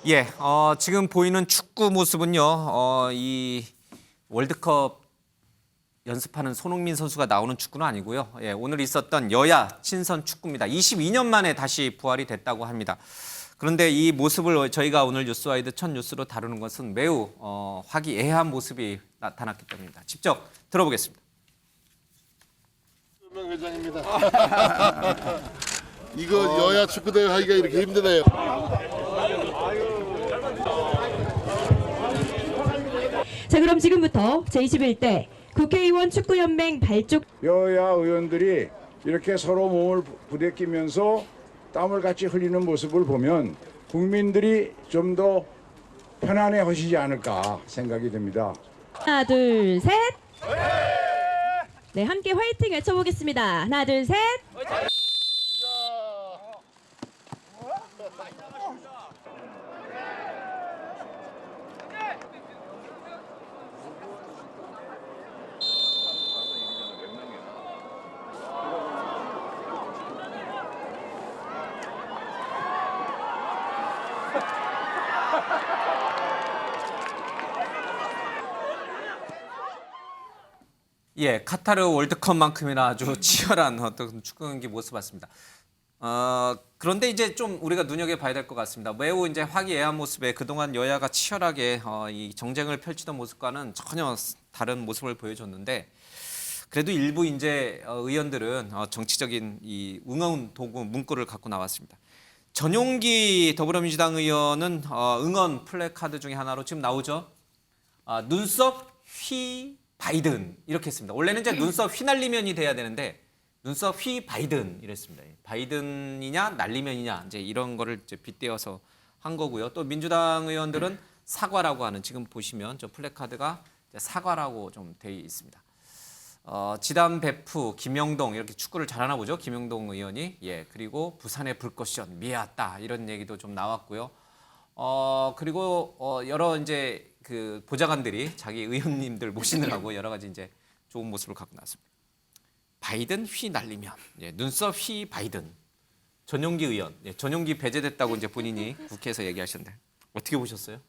예, 지금 보이는 축구 모습은요, 이 월드컵 연습하는 손흥민 선수가 나오는 축구는 아니고요. 예, 오늘 있었던 여야 친선 축구입니다. 22년 만에 다시 부활이 됐다고 합니다. 그런데 이 모습을 저희가 오늘 뉴스와이드 첫 뉴스로 다루는 것은 매우 화기애애한 모습이 나타났기 때문입니다. 직접 들어보겠습니다. 명 회장입니다. 이거 여야 축구대회 하기가 이렇게 힘드네요. 자, 그럼 지금부터 제21대 국회의원 축구연맹 발족 여야 의원들이 이렇게 서로 몸을 부대끼면서 땀을 같이 흘리는 모습을 보면 국민들이 좀 더 편안해 하시지 않을까 생각이 됩니다. 하나, 둘, 셋. 네, 함께 화이팅 외쳐보겠습니다. 하나, 둘, 셋. 예, 카타르 월드컵만큼이나 아주 치열한 어떤 축구 경기 모습 봤습니다. 그런데 이제 좀 우리가 눈여겨봐야 될 것 같습니다. 매우 이제 화기애애한 모습에 그동안 여야가 치열하게 이 정쟁을 펼치던 모습과는 전혀 다른 모습을 보여줬는데 그래도 일부 이제 의원들은 정치적인 이 응원 도구 문구를 갖고 나왔습니다. 전용기 더불어민주당 의원은 응원 플래카드 중에 하나로 지금 나오죠. 눈썹 휘 바이든 이렇게 했습니다. 원래는 이제 눈썹 휘날리면이 돼야 되는데 눈썹 휘 바이든 이랬습니다. 바이든이냐 날리면이냐 이제 이런 거를 이제 빗대어서 한 거고요. 또 민주당 의원들은 사과라고 하는 지금 보시면 저 플래카드가 사과라고 좀 돼 있습니다. 지담 배프 김영동 이렇게 축구를 잘하나 보죠. 김영동 의원이 그리고 부산의 불꽃시원 미았다 이런 얘기도 좀 나왔고요. 그리고 여러 이제 그 보좌관들이 자기 의원님들 모시느라고 여러 가지 이제 좋은 모습을 갖고 나왔습니다. 바이든 휘 날리면 눈썹 휘 바이든 전용기 의원 전용기 배제됐다고 이제 본인이 국회에서 얘기하셨는데 어떻게 보셨어요?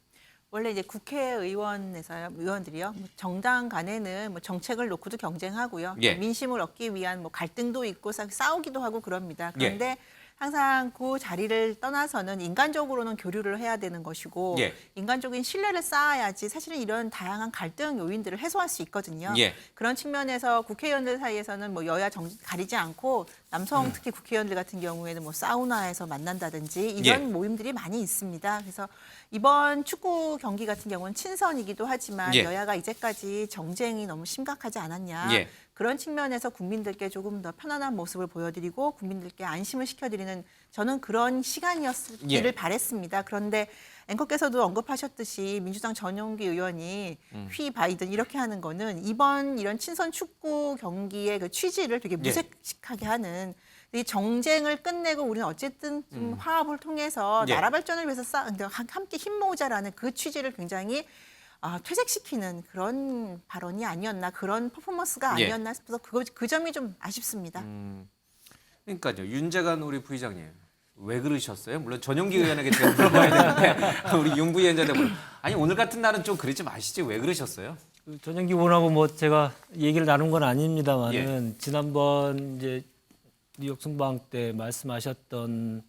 원래 이제 국회의원에서 의원들이요 정당 간에는 뭐 정책을 놓고도 경쟁하고요 민심을 얻기 위한 뭐 갈등도 있고 싸우기도 하고 그럽니다. 그런데 항상 그 자리를 떠나서는 인간적으로는 교류를 해야 되는 것이고 인간적인 신뢰를 쌓아야지 사실은 이런 다양한 갈등 요인들을 해소할 수 있거든요. 그런 측면에서 국회의원들 사이에서는 뭐 여야 가리지 않고 남성 특히 국회의원들 같은 경우에는 뭐 사우나에서 만난다든지 이런 모임들이 많이 있습니다. 그래서 이번 축구 경기 같은 경우는 친선이기도 하지만 여야가 이제까지 정쟁이 너무 심각하지 않았냐. 그런 측면에서 국민들께 조금 더 편안한 모습을 보여드리고 국민들께 안심을 시켜드리는 저는 그런 시간이었기를 바랬습니다. 그런데 앵커께서도 언급하셨듯이 민주당 전용기 의원이 휘 바이든 이렇게 하는 거는 이번 이런 친선 축구 경기의 그 취지를 되게 무색하게 하는 이 정쟁을 끝내고 우리는 어쨌든 좀 화합을 통해서 나라 발전을 위해서 함께 힘 모으자라는 그 취지를 굉장히 퇴색시키는 그런 발언이 아니었나 그런 퍼포먼스가 아니었나 싶어서 그 점이 좀 아쉽습니다. 그러니까요. 윤재관 우리 부의장님 왜 그러셨어요? 물론 전용기 의원에게 제가 물어봐야 되는데 우리 윤 부위원장님 아니 오늘 같은 날은 좀 그러지 마시지 왜 그러셨어요? 전용기 의원하고 뭐 제가 얘기를 나눈 건 아닙니다만은 지난번 이제 뉴욕 순방 때 말씀하셨던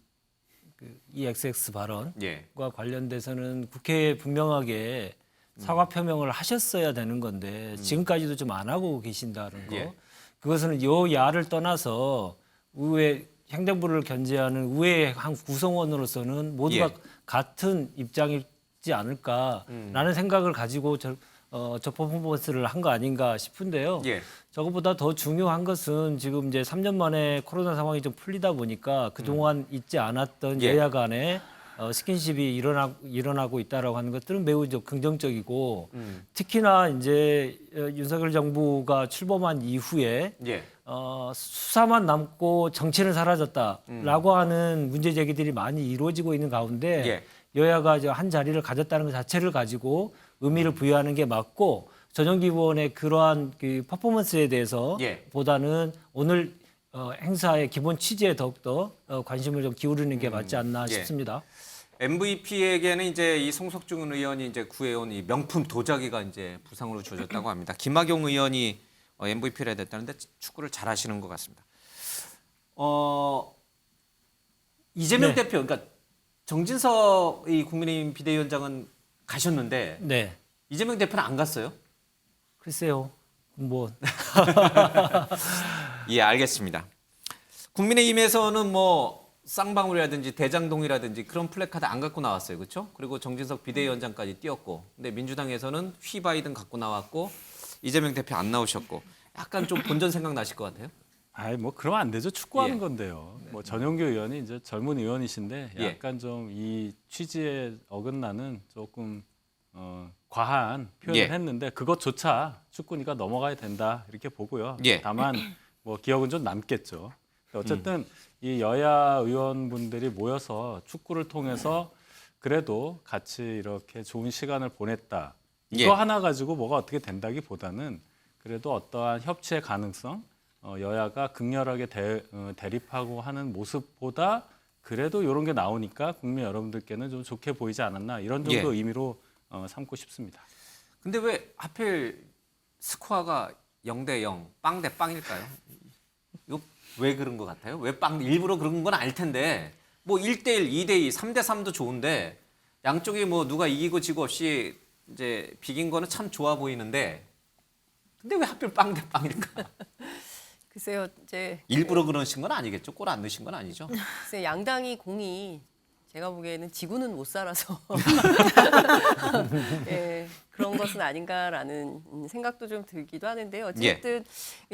그 EXX 발언과 관련돼서는 국회에 분명하게 사과 표명을 하셨어야 되는 건데 지금까지도 좀 안 하고 계신다는 거. 그것은 여야를 떠나서 의회 행정부를 견제하는 의회의 한 구성원으로서는 모두가 같은 입장이지 않을까라는 생각을 가지고 저 퍼포먼스를 한 거 아닌가 싶은데요. 저것보다 더 중요한 것은 지금 이제 3년 만에 코로나 상황이 좀 풀리다 보니까 그동안 있지 않았던 여야 간의 스킨십이 일어나고 있다라고 하는 것들은 매우 긍정적이고 특히나 이제 윤석열 정부가 출범한 이후에 수사만 남고 정치는 사라졌다라고 하는 문제 제기들이 많이 이루어지고 있는 가운데 여야가 한 자리를 가졌다는 것 자체를 가지고 의미를 부여하는 게 맞고 전용기 의원의 그러한 그 퍼포먼스에 대해서 보다는 오늘 행사의 기본 취지에 더욱더 관심을 좀 기울이는 게 맞지 않나 싶습니다. MVP에게는 이제 이 송석준 의원이 이제 구해온 이 명품 도자기가 이제 부상으로 주어졌다고 합니다. 김학용 의원이 MVP를 해야 됐다는데 축구를 잘하시는 것 같습니다. 이재명 네. 대표, 그러니까 정진석 이 국민의힘 비대위원장은 가셨는데 네. 이재명 대표는 안 갔어요? 글쎄요. 뭐 예, 알겠습니다. 국민의힘에서는 뭐 쌍방울이라든지 대장동이라든지 그런 플래카드 안 갖고 나왔어요. 그렇죠? 그리고 정진석 비대위원장까지 띄었고. 근데 민주당에서는 휘바이든 갖고 나왔고 이재명 대표 안 나오셨고. 약간 좀 본전 생각나실 것 같아요. 아이 뭐 그러면 안 되죠. 축구하는 예. 건데요. 뭐 전용규 의원이 이제 젊은 의원이신데 예. 약간 좀 이 취지에 어긋나는 조금 과한 표현을 예. 했는데 그것조차 축구니까 넘어가야 된다 이렇게 보고요. 예. 다만 뭐 기억은 좀 남겠죠. 어쨌든 이 여야 의원분들이 모여서 축구를 통해서 그래도 같이 이렇게 좋은 시간을 보냈다. 이거 예. 하나 가지고 뭐가 어떻게 된다기보다는 그래도 어떠한 협치의 가능성, 여야가 극렬하게 대립하고 하는 모습보다 그래도 이런 게 나오니까 국민 여러분들께는 좀 좋게 보이지 않았나 이런 정도 예. 의미로 삼고 싶습니다. 근데 왜 하필 스코어가 0대0, 빵 대 빵일까요? 이거 왜 그런 것 같아요? 왜 빵 일부러 그런 건 아닐 텐데 뭐 1대1, 2대2, 3대3도 좋은데 양쪽이 뭐 누가 이기고 지고 없이 이제 비긴 거는 참 좋아 보이는데 근데 왜 하필 빵 대 빵일까? 글쎄요, 이제 일부러 그러신 건 아니겠죠? 골 안 넣으신 건 아니죠? 글쎄 양당이 공이 제가 보기에는 지구는 못 살아서 예, 그런 것은 아닌가라는 생각도 좀 들기도 하는데요. 어쨌든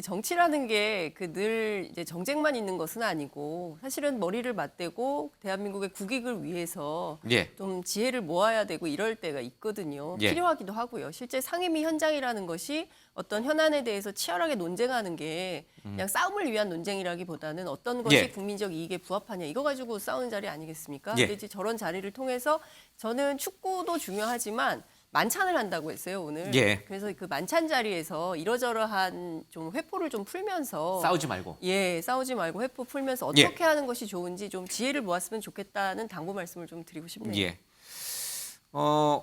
정치라는 게 그 늘 이제 정쟁만 있는 것은 아니고 사실은 머리를 맞대고 대한민국의 국익을 위해서 예. 좀 지혜를 모아야 되고 이럴 때가 있거든요. 예. 필요하기도 하고요. 실제 상임위 현장이라는 것이 어떤 현안에 대해서 치열하게 논쟁하는 게 그냥 싸움을 위한 논쟁이라기보다는 어떤 것이 예. 국민적 이익에 부합하냐 이거 가지고 싸우는 자리 아니겠습니까? 예. 근데 이제 저런 자리를 통해서 저는 축구도 중요하지만 만찬을 한다고 했어요 오늘. 예. 그래서 그 만찬 자리에서 이러저러한 좀 회포를 좀 풀면서 싸우지 말고. 예, 싸우지 말고 회포 풀면서 예. 어떻게 하는 것이 좋은지 좀 지혜를 모았으면 좋겠다는 당부 말씀을 좀 드리고 싶네요. 예.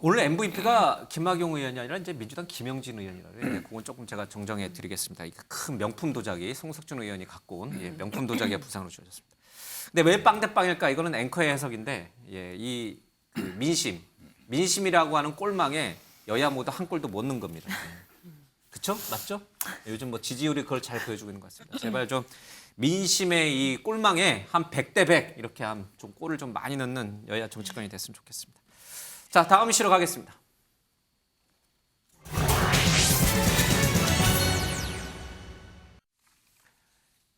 오늘 MVP가 김학용 의원이 아니라 이제 민주당 김영진 의원이라고요. 그건 조금 제가 정정해 드리겠습니다. 이 큰 명품 도자기 송석준 의원이 갖고 온 명품 도자기가 부상으로 주어졌습니다. 근데 왜 빵대빵일까? 이거는 앵커의 해석인데 이 그 민심이라고 하는 꼴망에 여야 모두 한 골도 못 넣은 겁니다. 그렇죠? 맞죠? 요즘 뭐 지지율이 그걸 잘 보여주고 있는 것 같습니다. 제발 좀 민심의 이 꼴망에 한 100대 100 이렇게 좀 골을 좀 많이 넣는 여야 정치권이 됐으면 좋겠습니다. 자, 다음 이슈로 가겠습니다.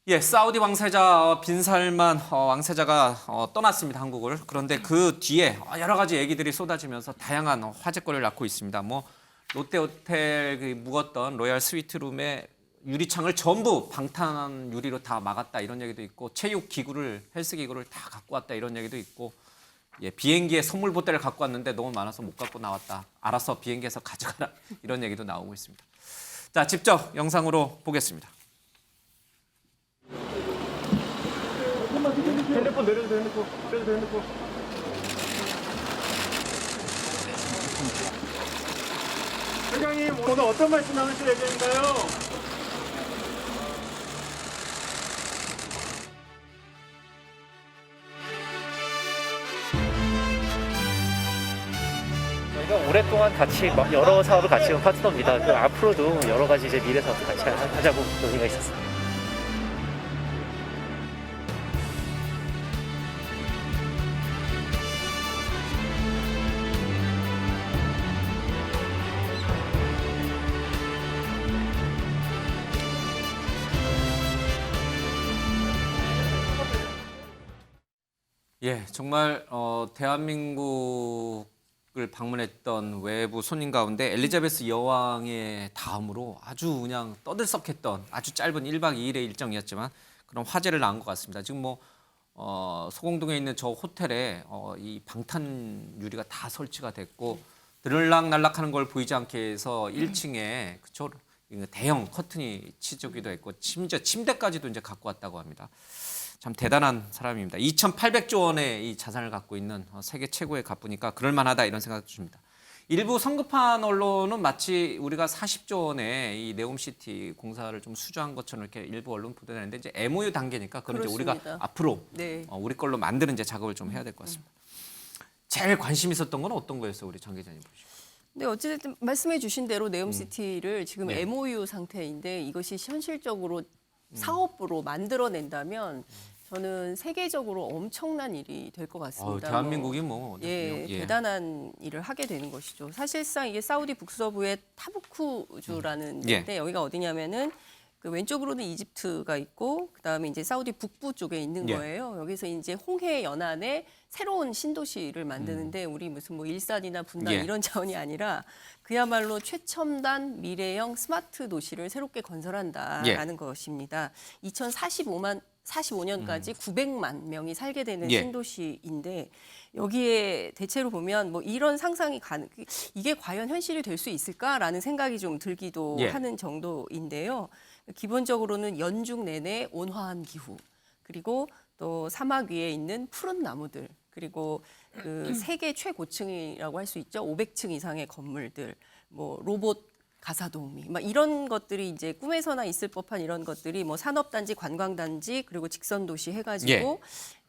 예, 사우디 왕세자 빈살만 왕세자가 떠났습니다, 한국을. 그런데 그 뒤에 여러 가지 얘기들이 쏟아지면서 다양한 화제거리를 낳고 있습니다. 뭐 롯데호텔 묵었던 로얄 스위트룸의 유리창을 전부 방탄 유리로 다 막았다 이런 얘기도 있고 체육 기구를 헬스 기구를 다 갖고 왔다 이런 얘기도 있고 예, 비행기에 선물 보따리를 갖고 왔는데 너무 많아서 못 갖고 나왔다. 알아서 비행기에서 가져가라 이런 얘기도 나오고 있습니다. 자, 직접 영상으로 보겠습니다. 핸드폰 내려주세요. 핸드폰. 회장님 오늘 어떤 말씀 나누실 예정인가요? 저희가 오랫동안 같이 여러 사업을 같이 한 파트너입니다. 그 앞으로도 여러 가지 이제 미래 사업도 같이 하자고 논의가 있었습니다. 예, 정말 대한민국을 방문했던 외부 손님 가운데 엘리자베스 여왕의 다음으로 아주 그냥 떠들썩했던 아주 짧은 1박 2일의 일정이었지만 그런 화제를 낳은 것 같습니다. 지금 뭐 소공동에 있는 저 호텔에 이 방탄 유리가 다 설치가 됐고 들락날락하는 걸 보이지 않게 해서 1층에 그쵸 대형 커튼이 치주기도 했고 심지어 침대까지도 이제 갖고 왔다고 합니다. 참 대단한 사람입니다. 2,800조 원의 이 자산을 갖고 있는 세계 최고의 갑부니까 그럴 만하다 이런 생각도 듭니다. 일부 성급한 언론은 마치 우리가 40조 원의 이 네옴시티 공사를 좀 수주한 것처럼 이렇게 일부 언론 보도되는데 이제 MOU 단계니까 그건 이제 우리가 그렇습니다. 앞으로 네. 우리 걸로 만드는 이제 작업을 좀 해야 될 것 같습니다. 제일 관심 있었던 건 어떤 거였어요, 우리 장 기자님 보시고? 네, 어쨌든 말씀해 주신 대로 네옴시티를 지금 네. MOU 상태인데 이것이 현실적으로 사업으로 만들어낸다면 저는 세계적으로 엄청난 일이 될 것 같습니다. 대한민국이 뭐 예, 대단한 일을 하게 되는 것이죠. 사실상 이게 사우디 북서부의 타부쿠주라는 데인데 여기가 어디냐면은 그 왼쪽으로는 이집트가 있고 그다음에 이제 사우디 북부 쪽에 있는 거예요. 여기서 이제 홍해 연안에 새로운 신도시를 만드는데 우리 무슨 뭐 일산이나 분당 이런 차원이 아니라 그야말로 최첨단 미래형 스마트 도시를 새롭게 건설한다라는 것입니다. 2045년까지 900만 명이 살게 되는 신도시인데 여기에 대체로 보면 뭐 이런 상상이 이게 과연 현실이 될 수 있을까라는 생각이 좀 들기도 하는 정도인데요. 기본적으로는 연중 내내 온화한 기후 그리고 또 사막 위에 있는 푸른 나무들 그리고 그 세계 최고층이라고 할 수 있죠. 500층 이상의 건물들 뭐 로봇 가사도우미 막 이런 것들이 이제 꿈에서나 있을 법한 이런 것들이 뭐 산업단지, 관광단지 그리고 직선도시 해가지고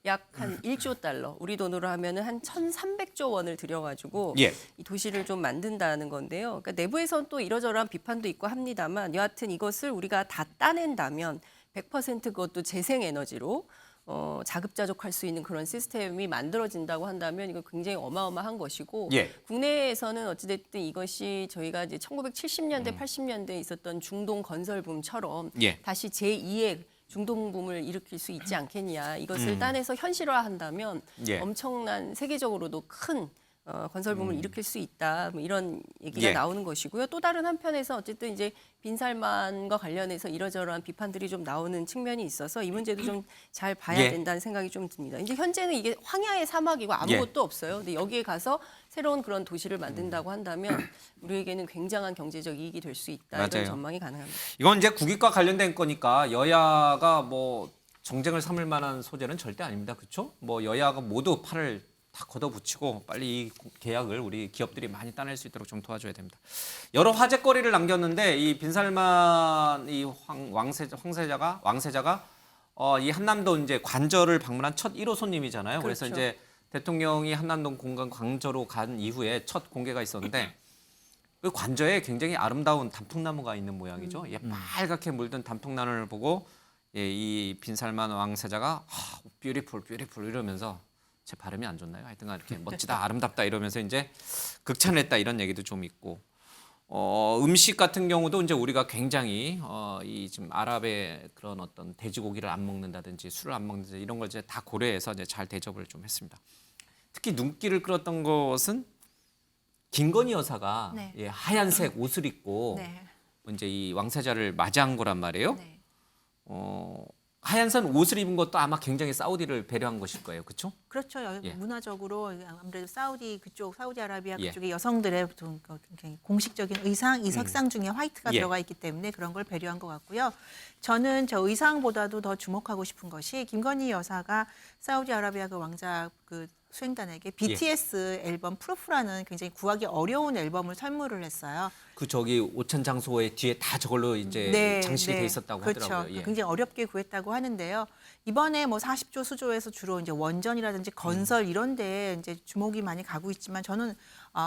약 한 1조 달러 우리 돈으로 하면은 한 1,300조 원을 들여가지고 이 도시를 좀 만든다는 건데요. 그러니까 내부에서는 또 이러저러한 비판도 있고 합니다만 여하튼 이것을 우리가 다 따낸다면 100% 그것도 재생에너지로 자급자족할 수 있는 그런 시스템이 만들어진다고 한다면 이거 굉장히 어마어마한 것이고 국내에서는 어찌됐든 이것이 저희가 이제 1970년대, 80년대에 있었던 중동 건설붐처럼 다시 제2의 중동붐을 일으킬 수 있지 않겠냐. 이것을 따내서 현실화한다면 엄청난 세계적으로도 큰 건설붐을 일으킬 수 있다. 뭐 이런 얘기가 나오는 것이고요. 또 다른 한편에서 어쨌든 이제 빈살만과 관련해서 이러저러한 비판들이 좀 나오는 측면이 있어서 이 문제도 좀 잘 봐야 된다는 생각이 좀 듭니다. 이제 현재는 이게 황야의 사막이고 아무것도 없어요. 근데 여기에 가서 새로운 그런 도시를 만든다고 한다면 우리에게는 굉장한 경제적 이익이 될 수 있다. 이런 전망이 가능합니다. 이건 이제 국익과 관련된 거니까 여야가 뭐 정쟁을 삼을 만한 소재는 절대 아닙니다. 그렇죠? 뭐 여야가 모두 팔을 다 걷어붙이고 빨리 이 계약을 우리 기업들이 많이 따낼 수 있도록 좀 도와줘야 됩니다. 여러 화제거리를 남겼는데 이 빈살만 이 왕세자가 이 한남도 이제 관저를 방문한 첫 1호 손님이잖아요. 그래서 이제 대통령이 한남동 공간 관저로 간 이후에 첫 공개가 있었는데 그 관저에 굉장히 아름다운 단풍나무가 있는 모양이죠. 빨갛게 물든 단풍나무를 보고 이 빈살만 왕세자가 뷰티풀 이러면서 제 발음이 안 좋나요? 하여튼간 이렇게 멋지다, 아름답다 이러면서 이제 극찬했다 이런 얘기도 좀 있고 음식 같은 경우도 이제 우리가 굉장히 이 지금 아랍의 그런 어떤 돼지고기를 안 먹는다든지 술을 안 먹는다든지 이런 걸 이제 다 고려해서 이제 잘 대접을 좀 했습니다. 특히 눈길을 끌었던 것은 김건희 여사가 하얀색 옷을 입고 이제 이 왕세자를 맞이한 거란 말이에요. 하얀색 옷을 입은 것도 아마 굉장히 사우디를 배려한 것일 거예요, 그렇죠? 그렇죠. 문화적으로 아무래도 사우디 그쪽 사우디아라비아 그쪽의 여성들의 굉장히 공식적인 의상, 이 색상 중에 화이트가 들어가 있기 때문에 그런 걸 배려한 것 같고요. 저는 저 의상보다도 더 주목하고 싶은 것이 김건희 여사가 사우디아라비아 그 왕자 그 수행단에게 BTS 앨범 프루프라는 굉장히 구하기 어려운 앨범을 선물을 했어요. 그 저기 오천 장소의 뒤에 다 저걸로 이제 장식이 돼 있었다고 하더라고요. 그렇죠. 굉장히 어렵게 구했다고 하는데요. 이번에 뭐 40조 수조에서 주로 이제 원전이라든지 건설 이런 데에 이제 주목이 많이 가고 있지만 저는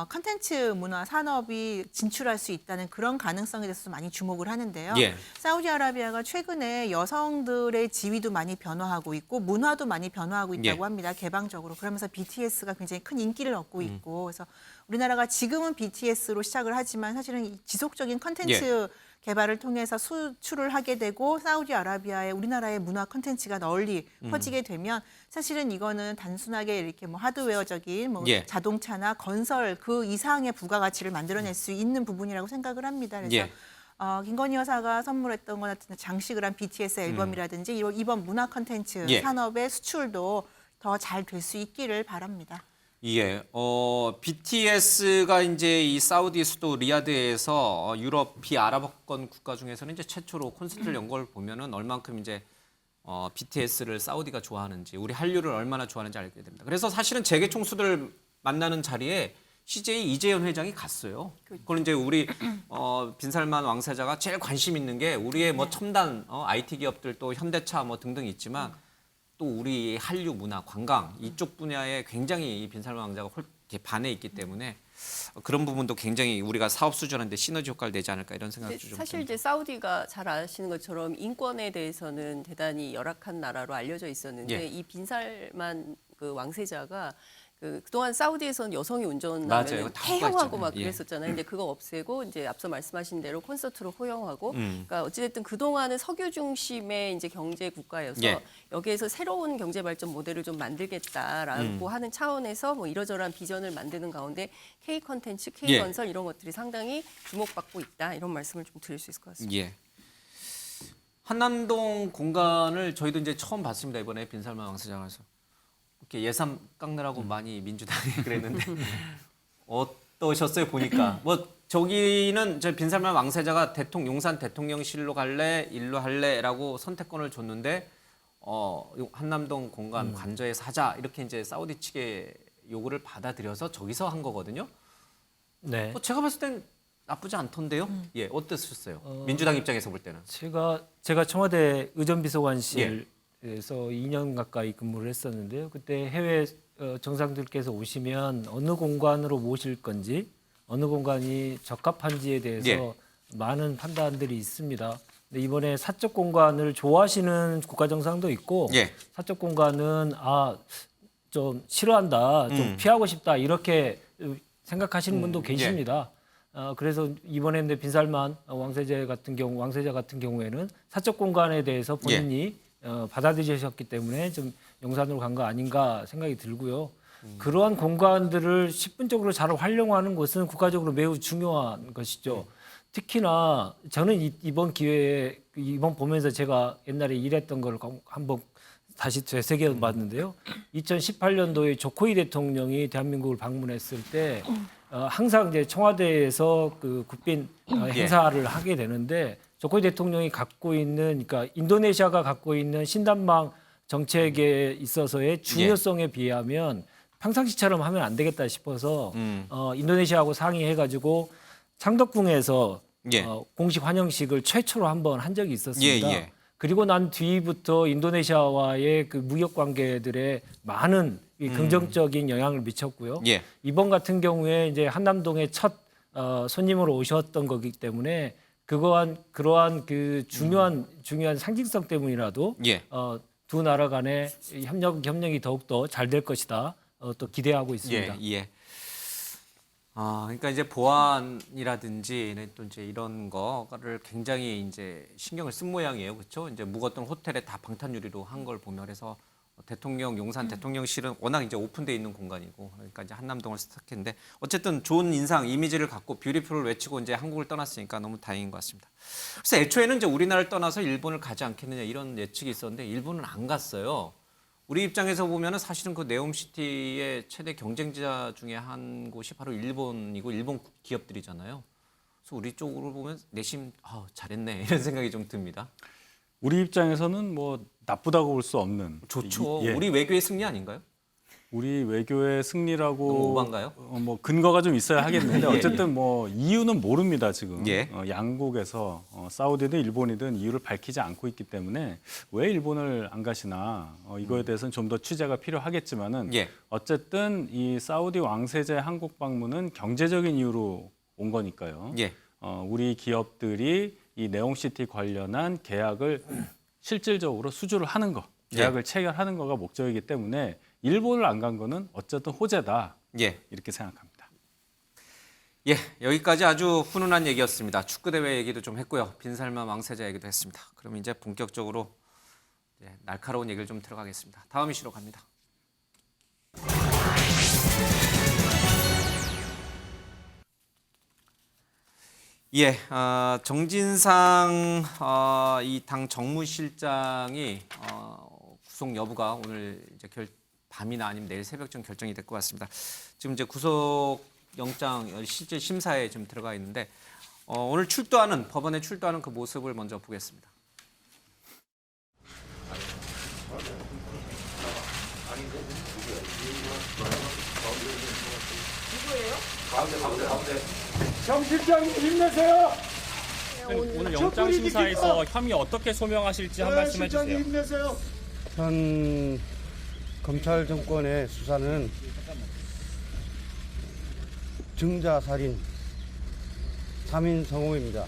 컨텐츠 문화 산업이 진출할 수 있다는 그런 가능성에 대해서 많이 주목을 하는데요. 사우디아라비아가 최근에 여성들의 지위도 많이 변화하고 있고 문화도 많이 변화하고 있다고 합니다. 개방적으로. 그러면서 BTS가 굉장히 큰 인기를 얻고 있고 그래서 우리나라가 지금은 BTS로 시작을 하지만 사실은 지속적인 컨텐츠 개발을 통해서 수출을 하게 되고 사우디아라비아의 우리나라의 문화 콘텐츠가 널리 퍼지게 되면 사실은 이거는 단순하게 이렇게 뭐 하드웨어적인 뭐 자동차나 건설 그 이상의 부가가치를 만들어낼 수 있는 부분이라고 생각을 합니다. 그래서 김건희 여사가 선물했던 것 같은 장식을 한 BTS 앨범이라든지 이번 문화 콘텐츠 산업의 수출도 더 잘 될 수 있기를 바랍니다. BTS가 이제 이 사우디 수도 리야드에서 유럽 비아랍권 국가 중에서는 이제 최초로 콘서트를 연 걸 보면은 얼만큼 이제 BTS를 사우디가 좋아하는지 우리 한류를 얼마나 좋아하는지 알게 됩니다. 그래서 사실은 재계 총수들 만나는 자리에 CJ 이재현 회장이 갔어요. 그건 이제 우리 빈살만 왕세자가 제일 관심 있는 게 우리의 뭐 첨단 IT 기업들 또 현대차 뭐 등등 있지만 또 우리 한류 문화 관광 이쪽 분야에 굉장히 이 빈살만 왕자가 이렇게 반해 있기 때문에 그런 부분도 굉장히 우리가 사업 수준인데 시너지 효과를 내지 않을까 이런 생각도 좀 사실 듭니다. 이제 사우디가 잘 아시는 것처럼 인권에 대해서는 대단히 열악한 나라로 알려져 있었는데 예. 이 빈살만 그 왕세자가 그동안 사우디에서는 여성이 맞아요. 운전하면 다 폐형하고 있잖아요. 막 예. 그랬었잖아요. 근데 그거 없애고 이제 앞서 말씀하신 대로 콘서트로 호용하고, 음. 그러니까 어찌됐든 그 동안은 석유 중심의 이제 경제 국가여서 예. 여기에서 새로운 경제 발전 모델을 좀 만들겠다라고 하는 차원에서 뭐 이러저러한 비전을 만드는 가운데 K 컨텐츠, K 예. 건설 이런 것들이 상당히 주목받고 있다 이런 말씀을 좀 드릴 수 있을 것 같습니다. 예. 한남동 공간을 저희도 이제 처음 봤습니다. 이번에 빈살만 왕세장에서. 이렇게 예산 깎느라고 많이 민주당이 그랬는데 어떠셨어요 보니까 뭐 저기는 저 빈살만 왕세자가 용산 대통령실로 갈래 일로 할래라고 선택권을 줬는데 한남동 공간 관저에서 하자 이렇게 이제 사우디 측의 요구를 받아들여서 저기서 한 거거든요. 네. 제가 봤을 땐 나쁘지 않던데요. 예, 어땠었어요? 민주당 입장에서 볼 때는. 제가 청와대 의전비서관실 에서 2년 가까이 근무를 했었는데요. 그때 해외 정상들께서 오시면 어느 공간으로 모실 건지 어느 공간이 적합한지에 대해서 예. 많은 판단들이 있습니다. 근데 이번에 사적 공간을 좋아하시는 국가정상도 있고 예. 사적 공간은 좀 싫어한다, 좀 피하고 싶다 이렇게 생각하시는 분도 계십니다. 그래서 이번에 빈살만 왕세자 같은 경우에는 사적 공간에 대해서 본인이 받아들이셨기 때문에 좀 용산으로 간 거 아닌가 생각이 들고요. 그러한 공간들을 10분적으로 잘 활용하는 것은 국가적으로 매우 중요한 것이죠. 특히나 저는 이번 기회에 이번 보면서 제가 옛날에 일했던 걸 한번 다시 되새겨 봤는데요. 2018년도에 조코이 대통령이 대한민국을 방문했을 때 항상 이제 청와대에서 그 국빈 행사를 하게 되는데 조코이 대통령이 갖고 있는, 그러니까 인도네시아가 갖고 있는 신단망 정책에 있어서의 중요성에 비하면 평상시처럼 하면 안 되겠다 싶어서 인도네시아하고 상의해가지고 창덕궁에서 공식 환영식을 최초로 한번 한 적이 있었습니다. 그리고 난 뒤부터 인도네시아와의 그 무역 관계들에 많은 이 긍정적인 영향을 미쳤고요. 이번 같은 경우에 이제 한남동에 첫 손님으로 오셨던 거기 때문에 그러한 그 중요한 상징성 때문이라도 두 나라 간의 협력이 더욱더 잘 될 것이다. 또 기대하고 있습니다. 그러니까 이제 보안이라든지 또 이제 이런 거를 굉장히 이제 신경을 쓴 모양이에요, 그렇죠? 이제 묵었던 호텔에 다 방탄유리로 한 걸 보면 그래서 용산 대통령실은 워낙 이제 오픈돼 있는 공간이고 그러니까 이제 한남동을 선택했는데 어쨌든 좋은 인상, 이미지를 갖고 뷰티풀을 외치고 이제 한국을 떠났으니까 너무 다행인 것 같습니다. 그래서 애초에는 이제 우리나라를 떠나서 일본을 가지 않겠느냐 이런 예측이 있었는데 일본은 안 갔어요. 우리 입장에서 보면은 사실은 그 네옴시티의 최대 경쟁자 중에 한 곳이 바로 일본이고 일본 기업들이잖아요. 그래서 우리 쪽으로 보면 내심 잘했네 이런 생각이 좀 듭니다. 우리 입장에서는 뭐 나쁘다고 볼 수 없는. 좋죠. 우리 외교의 승리 아닌가요? 우리 외교의 승리라고 너무 오반가요? 뭐 근거가 좀 있어야 하겠는데 어쨌든 뭐 이유는 모릅니다 지금. 예. 양국에서 사우디든 일본이든 이유를 밝히지 않고 있기 때문에 왜 일본을 안 가시나 이거에 대해서는 좀 더 취재가 필요하겠지만은 어쨌든 이 사우디 왕세제 한국 방문은 경제적인 이유로 온 거니까요. 우리 기업들이 이 네옴시티 관련한 계약을 실질적으로 수주를 하는 거, 계약을 체결하는 거가 목적이기 때문에 일본을 안 간 거는 어쨌든 호재다. 이렇게 생각합니다. 여기까지 아주 훈훈한 얘기였습니다. 축구대회 얘기도 좀 했고요. 빈살만 왕세자 얘기도 했습니다. 그럼 이제 본격적으로 날카로운 얘기를 좀 들어가겠습니다. 다음 이슈로 갑니다. 정진상 이 당 정무실장이 구속 여부가 오늘 이제 밤이나 아니면 내일 새벽쯤 결정이 될 것 같습니다. 지금 이제 구속 영장 실질 심사에 좀 들어가 있는데 오늘 법원에 출두하는 그 모습을 먼저 보겠습니다. 정 실장님 힘내세요. 오늘 영장 심사에서 혐의 어떻게 소명하실지 한 말씀 실장님 해주세요. 힘내세요. 현 검찰 정권의 수사는 증자살인 3인 성호입니다.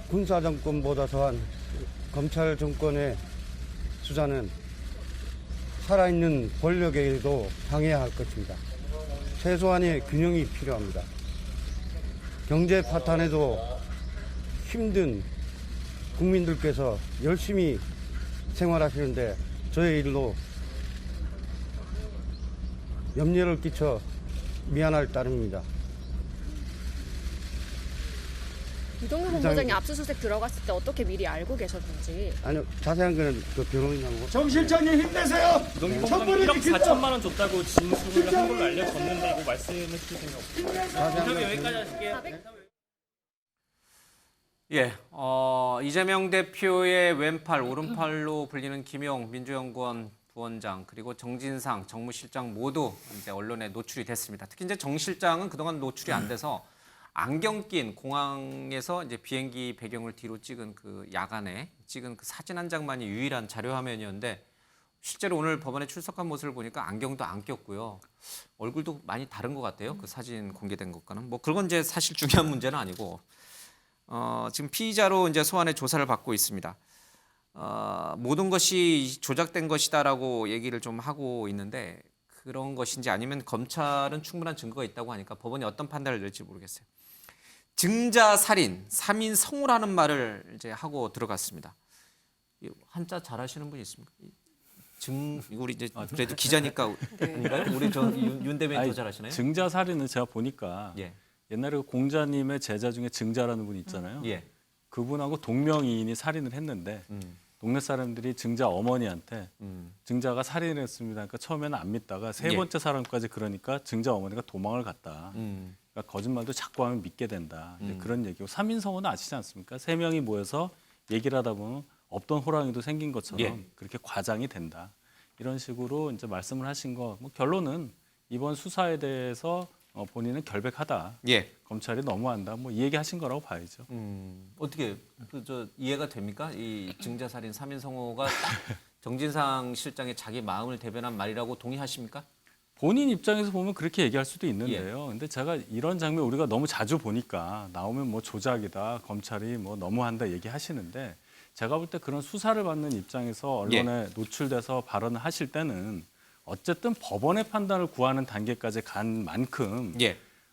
군사 정권보다 더한 검찰 정권의 수사는 살아있는 권력에도 당해야 할 것입니다. 최소한의 균형이 필요합니다. 경제 파탄에도 힘든 국민들께서 열심히 생활하시는데 저의 일로 염려를 끼쳐 미안할 따름입니다. 이동규 본부장이 압수수색 들어갔을 때 어떻게 미리 알고 계셨는지. 아니요, 자세한 거는 그 변호인하고. 정 실장님 힘내세요. 이동규 본부장이 1억 4천만 원 줬다고 진술을 한 걸로 알려졌는데 이거 말씀해 주실 생각 없으세요? 인터뷰 여기까지 하실게요. 예, 이재명 대표의 왼팔, 오른팔로 불리는 김용 민주연구원 부원장 그리고 정진상 정무실장 모두 이제 언론에 노출이 됐습니다. 특히 이제 정 실장은 그동안 노출이 안 돼서 안경 낀 공항에서 이제 비행기 배경을 뒤로 찍은 그 야간에 찍은 그 사진 한 장만이 유일한 자료 화면이었는데 실제로 오늘 법원에 출석한 모습을 보니까 안경도 안 꼈고요. 얼굴도 많이 다른 것 같아요. 그 사진 공개된 것과는. 뭐 그건 이제 사실 중요한 문제는 아니고 지금 피의자로 이제 소환의 조사를 받고 있습니다. 모든 것이 조작된 것이다라고 얘기를 좀 하고 있는데 그런 것인지 아니면 검찰은 충분한 증거가 있다고 하니까 법원이 어떤 판단을 낼지 모르겠어요. 증자살인, 3인 성호라는 말을 이제 하고 들어갔습니다. 한자 잘하시는 분이 있습니까? 우리 이제 그래도 기자니까 아닌가요? 우리 윤 대변인 더 잘하시나요? 증자살인은 제가 보니까 예. 옛날에 그 공자님의 제자 중에 증자라는 분이 있잖아요. 예. 그분하고 동명이인이 살인을 했는데 동네 사람들이 증자 어머니한테 증자가 살인을 했습니다. 그러니까 처음에는 안 믿다가 세 번째 사람까지 그러니까 증자 어머니가 도망을 갔다. 그러니까 거짓말도 자꾸 하면 믿게 된다. 이제 그런 얘기고 3인 성호는 아시지 않습니까? 3명이 모여서 얘기를 하다 보면 없던 호랑이도 생긴 것처럼 예. 그렇게 과장이 된다. 이런 식으로 이제 말씀을 하신 거 뭐 결론은 이번 수사에 대해서 본인은 결백하다. 예. 검찰이 너무한다. 뭐 이 얘기하신 거라고 봐야죠. 어떻게 이해가 됩니까? 이 증자살인 3인 성호가 딱 정진상 실장의 자기 마음을 대변한 말이라고 동의하십니까? 본인 입장에서 보면 그렇게 얘기할 수도 있는데요. 근데 제가 이런 장면 우리가 너무 자주 보니까 나오면 뭐 조작이다, 검찰이 뭐 너무한다 얘기하시는데 제가 볼 때 그런 수사를 받는 입장에서 언론에 노출돼서 발언을 하실 때는 어쨌든 법원의 판단을 구하는 단계까지 간 만큼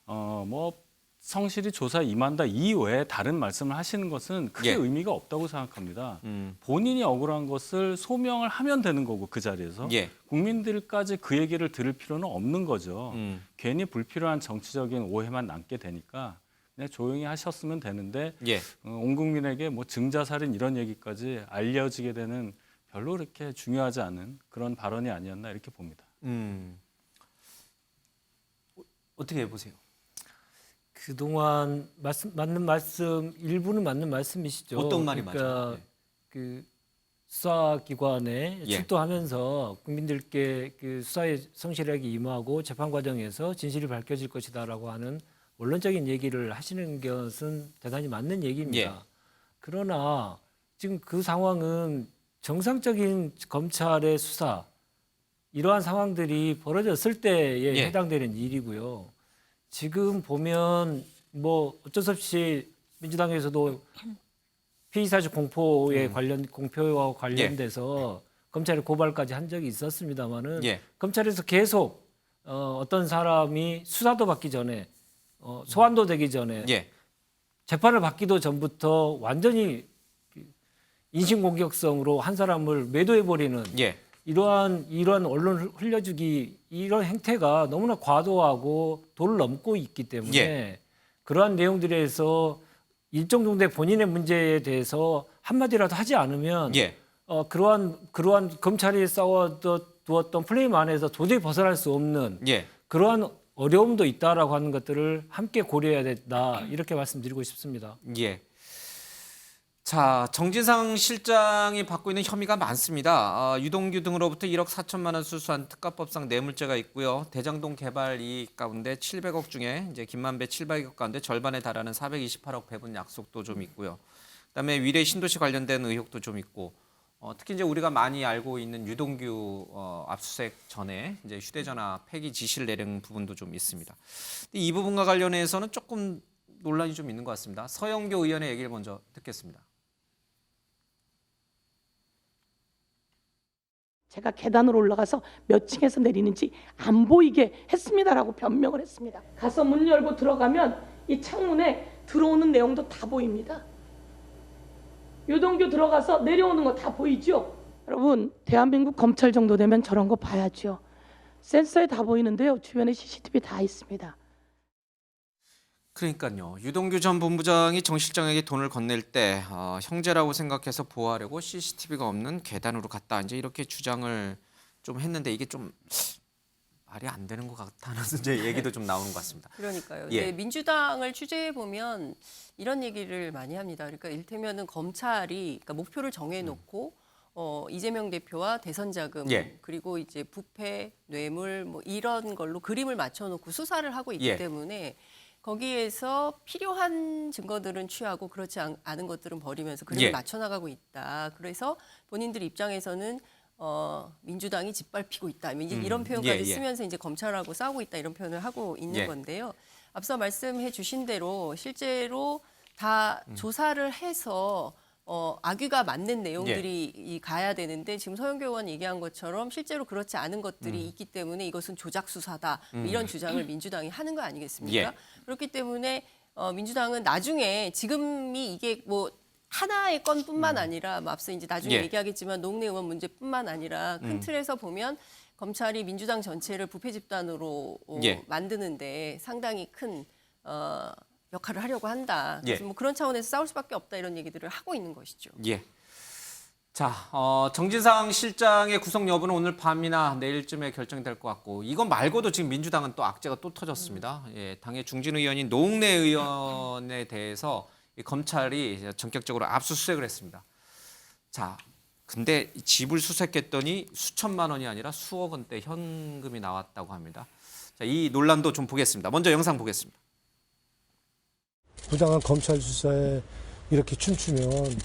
뭐 성실히 조사에 임한다 이외에 다른 말씀을 하시는 것은 크게 의미가 없다고 생각합니다. 본인이 억울한 것을 소명을 하면 되는 거고 그 자리에서 국민들까지 그 얘기를 들을 필요는 없는 거죠. 괜히 불필요한 정치적인 오해만 남게 되니까 그냥 조용히 하셨으면 되는데 온 국민에게 뭐 증자살인 이런 얘기까지 알려지게 되는 별로 그렇게 중요하지 않은 그런 발언이 아니었나 이렇게 봅니다. 어떻게 해보세요? 그동안 맞는 말씀 일부는 맞는 말씀이시죠. 어떤 말이 그러니까 맞아요? 그 수사기관에 출두하면서 국민들께 그 수사에 성실하게 임하고 재판 과정에서 진실이 밝혀질 것이다라고 하는 원론적인 얘기를 하시는 것은 대단히 맞는 얘기입니다. 그러나 지금 그 상황은 정상적인 검찰의 수사 이러한 상황들이 벌어졌을 때에 해당되는 일이고요. 지금 보면 뭐 어쩔 수 없이 민주당에서도 피의사실 공포에 공표와 관련돼서 검찰에 고발까지 한 적이 있었습니다만은 검찰에서 계속 어떤 사람이 수사도 받기 전에 소환도 되기 전에 재판을 받기도 전부터 완전히 인신공격성으로 한 사람을 매도해버리는 이러한 언론 흘려주기 이런 행태가 너무나 과도하고 도를 넘고 있기 때문에 그러한 내용들에서 일정 정도의 본인의 문제에 대해서 한마디라도 하지 않으면 그러한 검찰이 쌓아두었던 플레임 안에서 도저히 벗어날 수 없는 그러한 어려움도 있다라고 하는 것들을 함께 고려해야 된다 이렇게 말씀드리고 싶습니다. 자, 정진상 실장이 받고 있는 혐의가 많습니다. 유동규 등으로부터 1억 4천만 원 수수한 특가법상 뇌물죄가 있고요. 대장동 개발 이익 가운데 700억 중에 이제 김만배 700억 가운데 절반에 달하는 428억 배분 약속도 좀 있고요. 그다음에 위례 신도시 관련된 의혹도 좀 있고, 특히 이제 우리가 많이 알고 있는 유동규 압수수색 전에 이제 휴대전화 폐기 지시를 내린 부분도 좀 있습니다. 이 부분과 관련해서는 조금 논란이 좀 있는 것 같습니다. 서영교 의원의 얘기를 먼저 듣겠습니다. 제가 계단으로 올라가서 몇 층에서 내리는지 안 보이게 했습니다라고 변명을 했습니다. 가서 문 열고 들어가면 이 창문에 들어오는 내용도 다 보입니다. 유동규 들어가서 내려오는 거 다 보이죠? 여러분, 대한민국 검찰 정도 되면 저런 거 봐야죠. 센서에 다 보이는데요. 주변에 CCTV 다 있습니다. 그러니까요. 유동규 전 본부장이 정 실장에게 돈을 건넬 때 형제라고 생각해서 보호하려고 CCTV가 없는 계단으로 갔다. 이제 이렇게 주장을 좀 했는데 이게 좀 말이 안 되는 것 같다는 이제 얘기도 좀 나오는 것 같습니다. 그러니까요. 예. 네, 민주당을 취재해 보면 이런 얘기를 많이 합니다. 그러니까 일테면은 검찰이 그러니까 목표를 정해놓고 이재명 대표와 대선 자금 예. 그리고 이제 부패, 뇌물 뭐 이런 걸로 그림을 맞춰놓고 수사를 하고 있기 예. 때문에 거기에서 필요한 증거들은 취하고 그렇지 않은 것들은 버리면서 그림을 예. 맞춰나가고 있다. 그래서 본인들 입장에서는 민주당이 짓밟히고 있다. 이런 표현까지 예, 예. 쓰면서 이제 검찰하고 싸우고 있다 이런 표현을 하고 있는 예. 건데요. 앞서 말씀해 주신 대로 실제로 다 조사를 해서 악유가 맞는 내용들이 가야 되는데 지금 서영교 의원 얘기한 것처럼 실제로 그렇지 않은 것들이 있기 때문에 이것은 조작 수사다 이런 주장을 민주당이 하는 거 아니겠습니까? 예. 그렇기 때문에 민주당은 나중에 지금이 이게 뭐 하나의 건뿐만 아니라 뭐 앞서 이제 나중에 예. 얘기하겠지만 노웅래 의원 문제뿐만 아니라 큰 틀에서 보면 검찰이 민주당 전체를 부패 집단으로 예. 만드는데 상당히 큰 역할을 하려고 한다. 예. 그래서 뭐 그런 차원에서 싸울 수밖에 없다 이런 얘기들을 하고 있는 것이죠. 예. 자, 정진상 실장의 구속 여부는 오늘 밤이나 내일쯤에 결정될 것 같고 이건 말고도 지금 민주당은 또 악재가 또 터졌습니다. 예, 당의 중진 의원인 노웅래 의원에 대해서 이 검찰이 전격적으로 압수수색을 했습니다. 자, 근데 집을 수색했더니 수천만 원이 아니라 수억 원대 현금이 나왔다고 합니다. 자, 이 논란도 좀 보겠습니다. 먼저 영상 보겠습니다. 부당한 검찰 수사에 이렇게 춤추면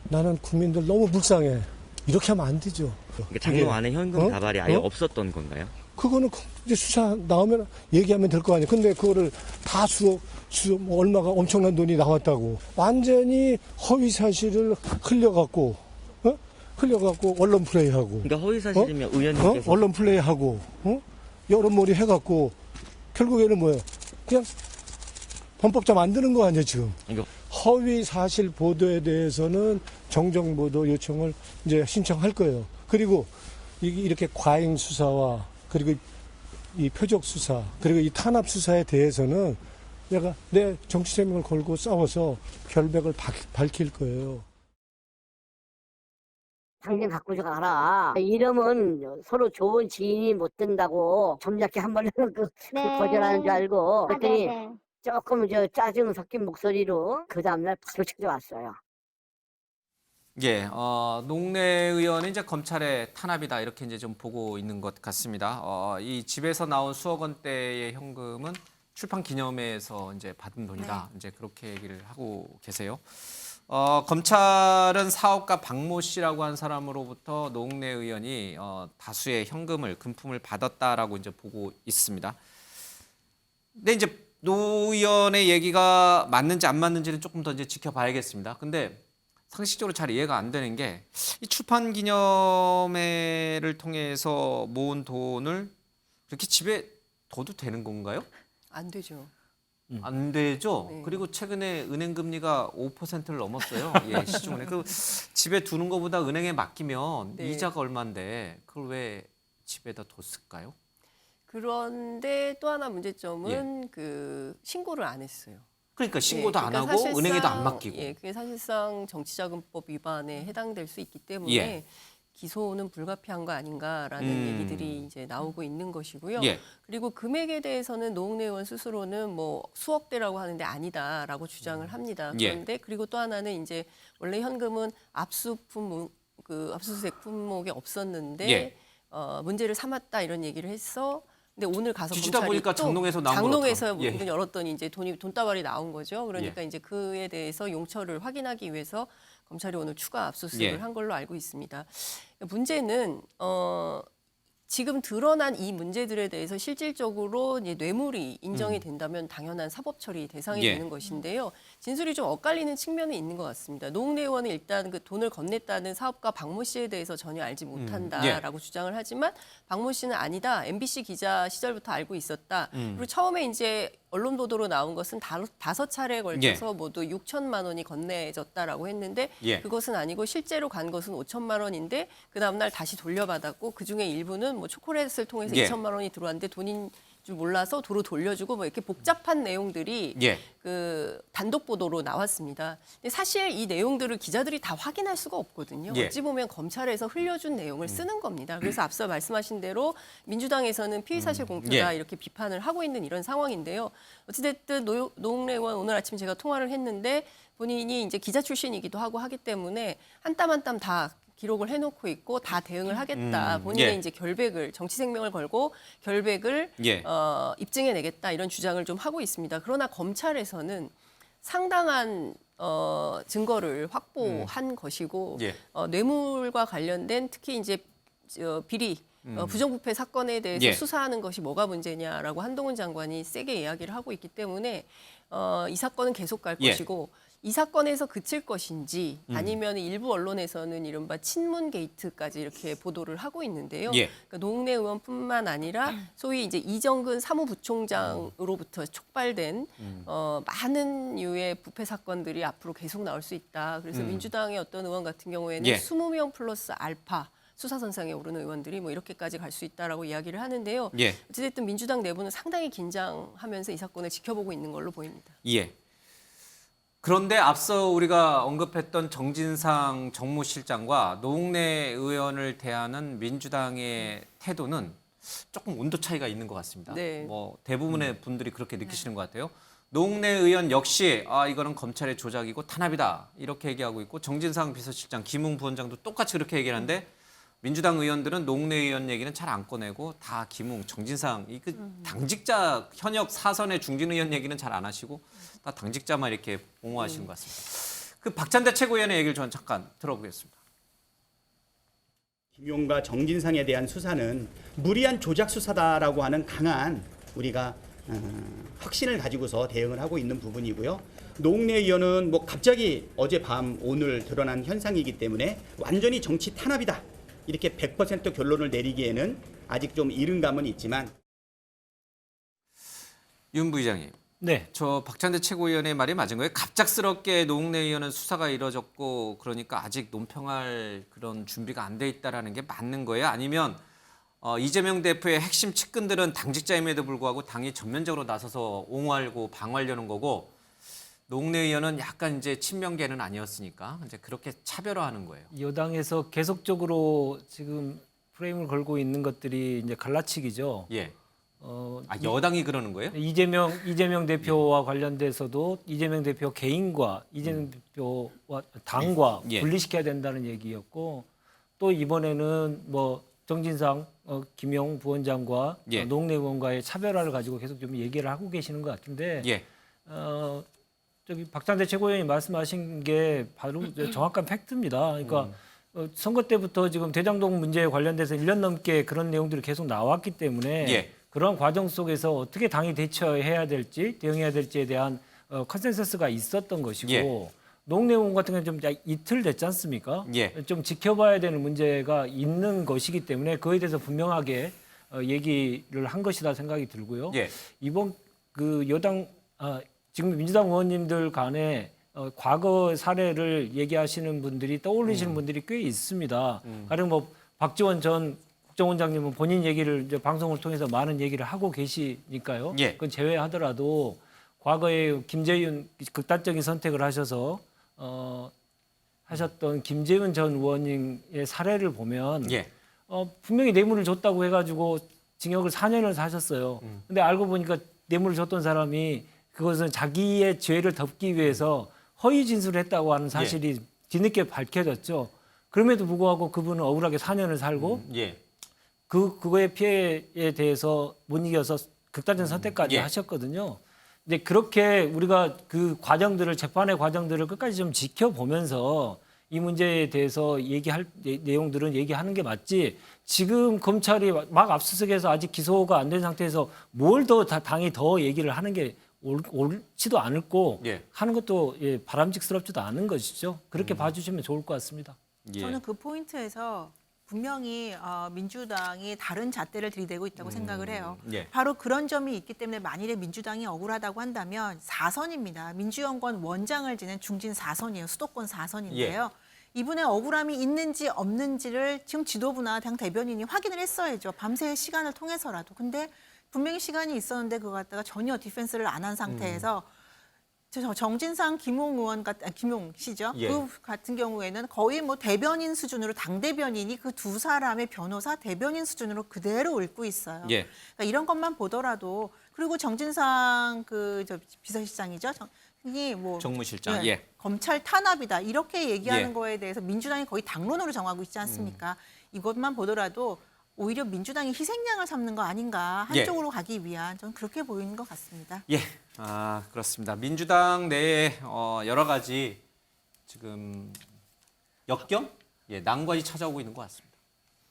나는 국민들 너무 불쌍해. 이렇게 하면 안 되죠. 그러니까 장롱 안에 현금 다발이 아예 없었던 건가요? 그거는 이제 수사 나오면 얘기하면 될 거 아니에요. 근데 그거를 다 뭐 얼마가 엄청난 돈이 나왔다고 완전히 허위 사실을 흘려갖고 언론 플레이하고. 그러니까 허위 사실이면 의원님께서 언론 플레이하고 여론몰이 해갖고 결국에는 뭐예요? 그냥 범법자 만드는 거 아니에요 지금. 허위 사실 보도에 대해서는 정정 보도 요청을 이제 신청할 거예요. 그리고 이렇게 과잉 수사와 그리고 이 표적 수사 그리고 이 탄압 수사에 대해서는 내가 내 정치 생명을 걸고 싸워서 결백을 밝힐 거예요. 당장 갖고 가라. 이러면 서로 좋은 지인이 못 된다고 점잖게 한 번은 거절하는 줄 알고 그랬더니 조금 짜증 섞인 목소리로 그 다음날 바로 찾아왔어요. 예, 노웅래 의원은 이제 검찰의 탄압이다 이렇게 이제 좀 보고 있는 것 같습니다. 이 집에서 나온 수억 원대의 현금은 출판 기념회에서 이제 받은 돈이다. 네. 이제 그렇게 얘기를 하고 계세요. 검찰은 사업가 박모 씨라고 한 사람으로부터 노웅래 의원이 다수의 현금을 금품을 받았다라고 이제 보고 있습니다. 근데 이제 노 의원의 얘기가 맞는지 안 맞는지는 조금 더 이제 지켜봐야겠습니다. 근데 상식적으로 잘 이해가 안 되는 게 이 출판 기념회를 통해서 모은 돈을 그렇게 집에 둬도 되는 건가요? 안 되죠. 안 되죠. 네. 그리고 최근에 은행 금리가 5%를 넘었어요. 예, 시중은행. 그 집에 두는 것보다 은행에 맡기면 네. 이자가 얼마인데 그걸 왜 집에다 뒀을까요? 그런데 또 하나 문제점은 그 신고를 안 했어요. 그러니까 신고도 예, 안 그러니까 하고 사실상, 은행에도 안 맡기고. 예, 그게 사실상 정치자금법 위반에 해당될 수 있기 때문에 예. 기소는 불가피한 거 아닌가라는 얘기들이 이제 나오고 있는 것이고요. 예. 그리고 금액에 대해서는 노웅래 의원 스스로는 뭐 수억대라고 하는데 아니다라고 주장을 합니다. 예. 그런데 그리고 또 하나는 이제 원래 현금은 압수수색 품목에 없었는데 예. 문제를 삼았다 이런 얘기를 했어. 근데 오늘 가서 뒤지다 검찰이 보니까 또 장롱에서 나온 장롱에서 거라고. 예. 문을 열었더니 이제 돈다발이 나온 거죠. 그러니까 이제 그에 대해서 용처를 확인하기 위해서 검찰이 오늘 추가 압수수색을 예. 한 걸로 알고 있습니다. 문제는 지금 드러난 이 문제들에 대해서 실질적으로 이제 뇌물이 인정이 된다면 당연한 사법 처리 대상이 예. 되는 것인데요. 진술이 좀 엇갈리는 측면이 있는 것 같습니다. 노웅래 의원은 일단 그 돈을 건넸다는 사업가 박모 씨에 대해서 전혀 알지 못한다라고 주장을 하지만 박모 씨는 아니다. MBC 기자 시절부터 알고 있었다. 그리고 처음에 이제 언론 보도로 나온 것은 5차례에 걸쳐서 모두 6천만 원이 건네졌다라고 했는데 예. 그것은 아니고 실제로 간 것은 5천만 원인데 그 다음날 다시 돌려받았고 그중에 일부는 뭐 초콜릿을 통해서 예. 2천만 원이 들어왔는데 돈인 줄 몰라서 도로 돌려주고 뭐 이렇게 복잡한 내용들이 예. 그 단독 보도로 나왔습니다. 근데 사실 이 내용들을 기자들이 다 확인할 수가 없거든요. 예. 어찌 보면 검찰에서 흘려준 내용을 쓰는 겁니다. 그래서 앞서 말씀하신 대로 민주당에서는 피의사실 공표다 예. 이렇게 비판을 하고 있는 이런 상황인데요. 어찌됐든 노웅래 의원 오늘 아침 제가 통화를 했는데 본인이 이제 기자 출신이기도 하고 하기 때문에 한 땀 한 땀 다 기록을 해놓고 있고 다 대응을 하겠다. 본인의 예. 이제 결백을 정치 생명을 걸고 결백을 예. 입증해내겠다 이런 주장을 좀 하고 있습니다. 그러나 검찰에서는 상당한 증거를 확보한 것이고 예. 뇌물과 관련된 특히 이제 비리 부정부패 사건에 대해서 예. 수사하는 것이 뭐가 문제냐라고 한동훈 장관이 세게 이야기를 하고 있기 때문에 이 사건은 계속 갈 예. 것이고 이 사건에서 그칠 것인지 아니면 일부 언론에서는 이른바 친문 게이트까지 이렇게 보도를 하고 있는데요. 예. 그러니까 노웅래 의원뿐만 아니라 소위 이제 이정근 사무부총장으로부터 촉발된 많은 유의 부패 사건들이 앞으로 계속 나올 수 있다. 그래서 민주당의 어떤 의원 같은 경우에는 예. 20명 플러스 알파 수사선상에 오르는 의원들이 뭐 이렇게까지 갈 수 있다라고 이야기를 하는데요. 예. 어쨌든 민주당 내부는 상당히 긴장하면서 이 사건을 지켜보고 있는 걸로 보입니다. 예. 그런데 앞서 우리가 언급했던 정진상 정무실장과 노웅래 의원을 대하는 민주당의 태도는 조금 온도 차이가 있는 것 같습니다. 네. 뭐 대부분의 분들이 그렇게 느끼시는 것 같아요. 노웅래 의원 역시 이거는 검찰의 조작이고 탄압이다 이렇게 얘기하고 있고 정진상 비서실장, 김웅 부원장도 똑같이 그렇게 얘기하는데 민주당 의원들은 노웅래 의원 얘기는 잘 안 꺼내고 다 김웅, 정진상, 당직자 현역 사선의 중진 의원 얘기는 잘 안 하시고 다 당직자만 이렇게 옹호하시는 것 같습니다. 그 박찬대 최고위원의 얘기를 저는 잠깐 들어보겠습니다. 김용과 정진상에 대한 수사는 무리한 조작 수사다라고 하는 강한 우리가 확신을 가지고서 대응을 하고 있는 부분이고요. 노웅래 의원은 뭐 갑자기 어젯밤 오늘 드러난 현상이기 때문에 완전히 정치 탄압이다. 이렇게 100% 결론을 내리기에는 아직 좀 이른 감은 있지만. 윤 부의장님. 네. 저 박찬대 최고위원의 말이 맞은 거예요? 갑작스럽게 노웅래 의원은 수사가 이뤄졌고 그러니까 아직 논평할 그런 준비가 안 돼 있다라는 게 맞는 거예요? 아니면 이재명 대표의 핵심 측근들은 당직자임에도 불구하고 당이 전면적으로 나서서 옹호하고 방어하려는 거고 노웅래 의원은 약간 이제 친명계는 아니었으니까 이제 그렇게 차별화하는 거예요. 여당에서 계속적으로 지금 프레임을 걸고 있는 것들이 이제 갈라치기죠. 예. 여당이 그러는 거예요? 이재명 대표와 관련돼서도 이재명 대표 개인과 이재명 대표와 당과 예. 분리시켜야 된다는 얘기였고 또 이번에는 뭐 정진상, 김용 부원장과 예. 노웅래 의원과의 차별화를 가지고 계속 좀 얘기를 하고 계시는 것 같은데 예. 저기 박찬대 최고위원이 말씀하신 게 바로 정확한 팩트입니다. 그러니까 선거 때부터 지금 대장동 문제에 관련돼서 1년 넘게 그런 내용들이 계속 나왔기 때문에 예. 그런 과정 속에서 어떻게 당이 대처해야 될지 대응해야 될지에 대한 컨센서스가 있었던 것이고 예. 노웅래 의원 같은 경우는 좀 이틀 됐지 않습니까? 예. 좀 지켜봐야 되는 문제가 있는 것이기 때문에 그에 대해서 분명하게 얘기를 한 것이다 생각이 들고요. 예. 이번 그 여당 지금 민주당 의원님들 간에 과거 사례를 얘기하시는 분들이 떠올리시는 분들이 꽤 있습니다. 가령 뭐 박지원 전 국정원장님은 본인 얘기를 이제 방송을 통해서 많은 얘기를 하고 계시니까요. 예. 그건 제외하더라도 과거에 김재윤 극단적인 선택을 하셔서 하셨던 김재훈 전 의원님의 사례를 보면 예. 분명히 뇌물을 줬다고 해가지고 징역을 4년을 사셨어요. 근데 알고 보니까 뇌물을 줬던 사람이 그것은 자기의 죄를 덮기 위해서 허위 진술을 했다고 하는 사실이 뒤늦게 밝혀졌죠. 그럼에도 불구하고 그분은 억울하게 4년을 살고 그거의 피해에 대해서 못 이겨서 극단적 선택까지 하셨거든요. 이제 그렇게 우리가 그 과정들을 재판의 과정들을 끝까지 좀 지켜보면서 이 문제에 대해서 얘기할 내용들은 얘기하는 게 맞지. 지금 검찰이 막 압수수색해서 아직 기소가 안 된 상태에서 뭘 더 당이 더 얘기를 하는 게 옳지도 않고 하는 것도 바람직스럽지도 않은 것이죠. 그렇게 봐주시면 좋을 것 같습니다. 저는 그 포인트에서 분명히 민주당이 다른 잣대를 들이대고 있다고 생각을 해요. 바로 그런 점이 있기 때문에 만일에 민주당이 억울하다고 한다면 4선입니다. 민주연구원 원장을 지낸 중진 4선이에요. 수도권 4선인데요. 이분의 억울함이 있는지 없는지를 지금 지도부나 당 대변인이 확인을 했어야죠. 밤새 시간을 통해서라도. 근데 분명히 시간이 있었는데 그거 갖다가 전혀 디펜스를 안 한 상태에서 정진상 김용 의원 김용 씨죠. 그 같은 경우에는 거의 뭐 대변인 수준으로 당 대변인이 그 두 사람의 변호사 대변인 수준으로 그대로 읊고 있어요. 그러니까 이런 것만 보더라도 그리고 정진상 비서실장이죠. 뭐 정무실장. 검찰 탄압이다 이렇게 얘기하는 거에 대해서 민주당이 거의 당론으로 정하고 있지 않습니까? 이것만 보더라도 오히려 민주당이 희생양을 삼는 거 아닌가 한쪽으로 가기 위한 저는 그렇게 보이는 것 같습니다. 그렇습니다. 민주당 내에 여러 가지 지금 역경, 난관이 찾아오고 있는 것 같습니다.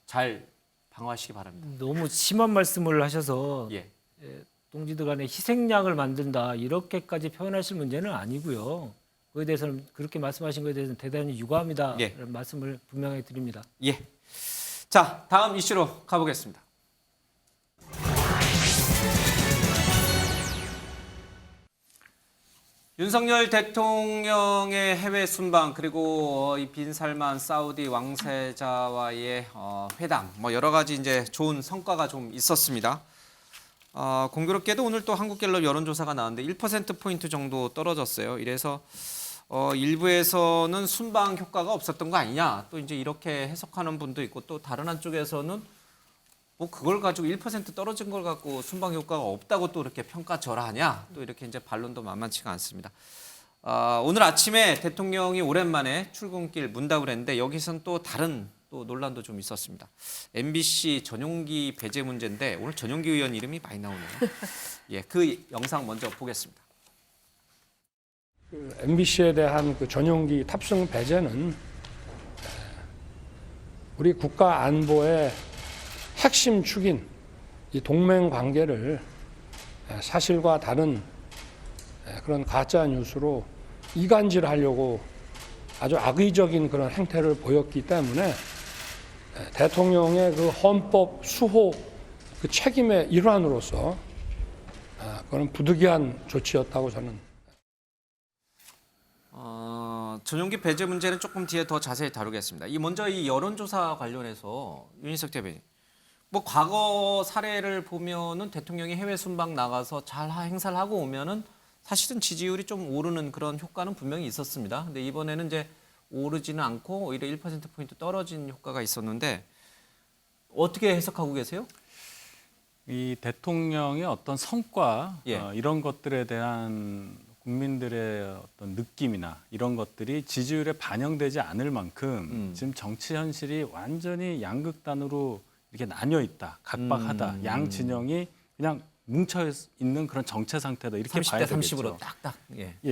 잘 방어하시기 바랍니다. 너무 심한 말씀을 하셔서 동지들 간에 희생양을 만든다 이렇게까지 표현하실 문제는 아니고요. 그에 대해서는 그렇게 말씀하신 것에 대해서는 대단히 유감이다 라는 말씀을 분명히 드립니다. 자, 다음 이슈로 가보겠습니다. 윤석열 대통령의 해외 순방 그리고 이 빈살만 사우디 왕세자와의 회담 여러 가지 이제 좋은 성과가 좀 있었습니다. 공교롭게도 오늘 또 한국갤럽 여론조사가 나왔는데 1%포인트 정도 떨어졌어요. 이래서 일부에서는 순방 효과가 없었던 거 아니냐 또 이제 이렇게 해석하는 분도 있고 또 다른 한쪽에서는 뭐 그걸 가지고 1% 떨어진 걸 갖고 순방 효과가 없다고 또 이렇게 평가절하하냐 또 이렇게 이제 반론도 만만치가 않습니다. 오늘 아침에 대통령이 오랜만에 출근길 문답을 했는데 여기선 또 다른 또 논란도 좀 있었습니다. MBC 전용기 배제 문제인데 오늘 전용기 의원 이름이 많이 나오네요. 그 영상 먼저 보겠습니다. MBC에 대한 그 전용기 탑승 배제는 우리 국가 안보의 핵심 축인 이 동맹 관계를 사실과 다른 그런 가짜 뉴스로 이간질하려고 아주 악의적인 그런 행태를 보였기 때문에 대통령의 그 헌법 수호 그 책임의 일환으로서 그런 부득이한 조치였다고 저는. 전용기 배제 문제는 조금 뒤에 더 자세히 다루겠습니다. 먼저 이 여론조사 관련해서 윤희석 대변인, 뭐 과거 사례를 보면은 대통령이 해외 순방 나가서 잘 행사를 하고 오면은 사실은 지지율이 좀 오르는 그런 효과는 분명히 있었습니다. 근데 이번에는 이제 오르지는 않고 오히려 1%포인트 떨어진 효과가 있었는데 어떻게 해석하고 계세요? 이 대통령의 어떤 성과 이런 것들에 대한 국민들의 어떤 느낌이나 이런 것들이 지지율에 반영되지 않을 만큼 지금 정치 현실이 완전히 양극단으로 이렇게 나뉘어 있다, 각박하다, 양 진영이 그냥 뭉쳐 있는 그런 정체 상태다 이렇게 30대 봐야 되겠죠. 30으로 딱딱.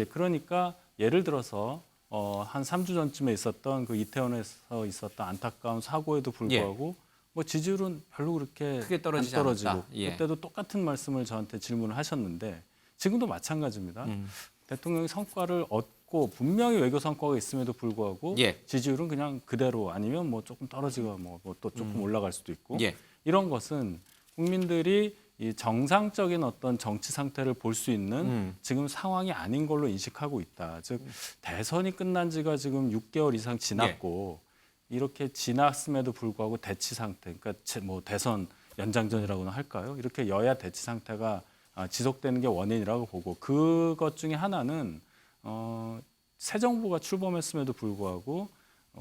그러니까 예를 들어서 한 3주 전쯤에 있었던 그 이태원에서 있었던 안타까운 사고에도 불구하고 뭐 지지율은 별로 그렇게 크게 떨어지지 안 떨어지고 않았다. 그때도 똑같은 말씀을 저한테 질문을 하셨는데 지금도 마찬가지입니다. 대통령이 성과를 얻고 분명히 외교 성과가 있음에도 불구하고 지지율은 그냥 그대로 아니면 뭐 조금 떨어지고 뭐 또 조금 올라갈 수도 있고 이런 것은 국민들이 이 정상적인 어떤 정치 상태를 볼 수 있는 지금 상황이 아닌 걸로 인식하고 있다. 즉 대선이 끝난 지가 지금 6개월 이상 지났고 이렇게 지났음에도 불구하고 대치 상태, 그러니까 뭐 대선 연장전이라고나 할까요? 이렇게 여야 대치 상태가 지속되는 게 원인이라고 보고 그것 중에 하나는 새 정부가 출범했음에도 불구하고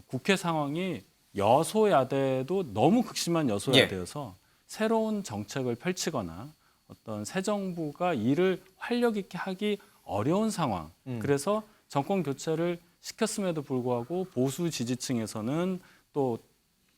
국회 상황이 여소야대도 너무 극심한 여소야대여서 새로운 정책을 펼치거나 어떤 새 정부가 일을 활력 있게 하기 어려운 상황. 그래서 정권 교체를 시켰음에도 불구하고 보수 지지층에서는 또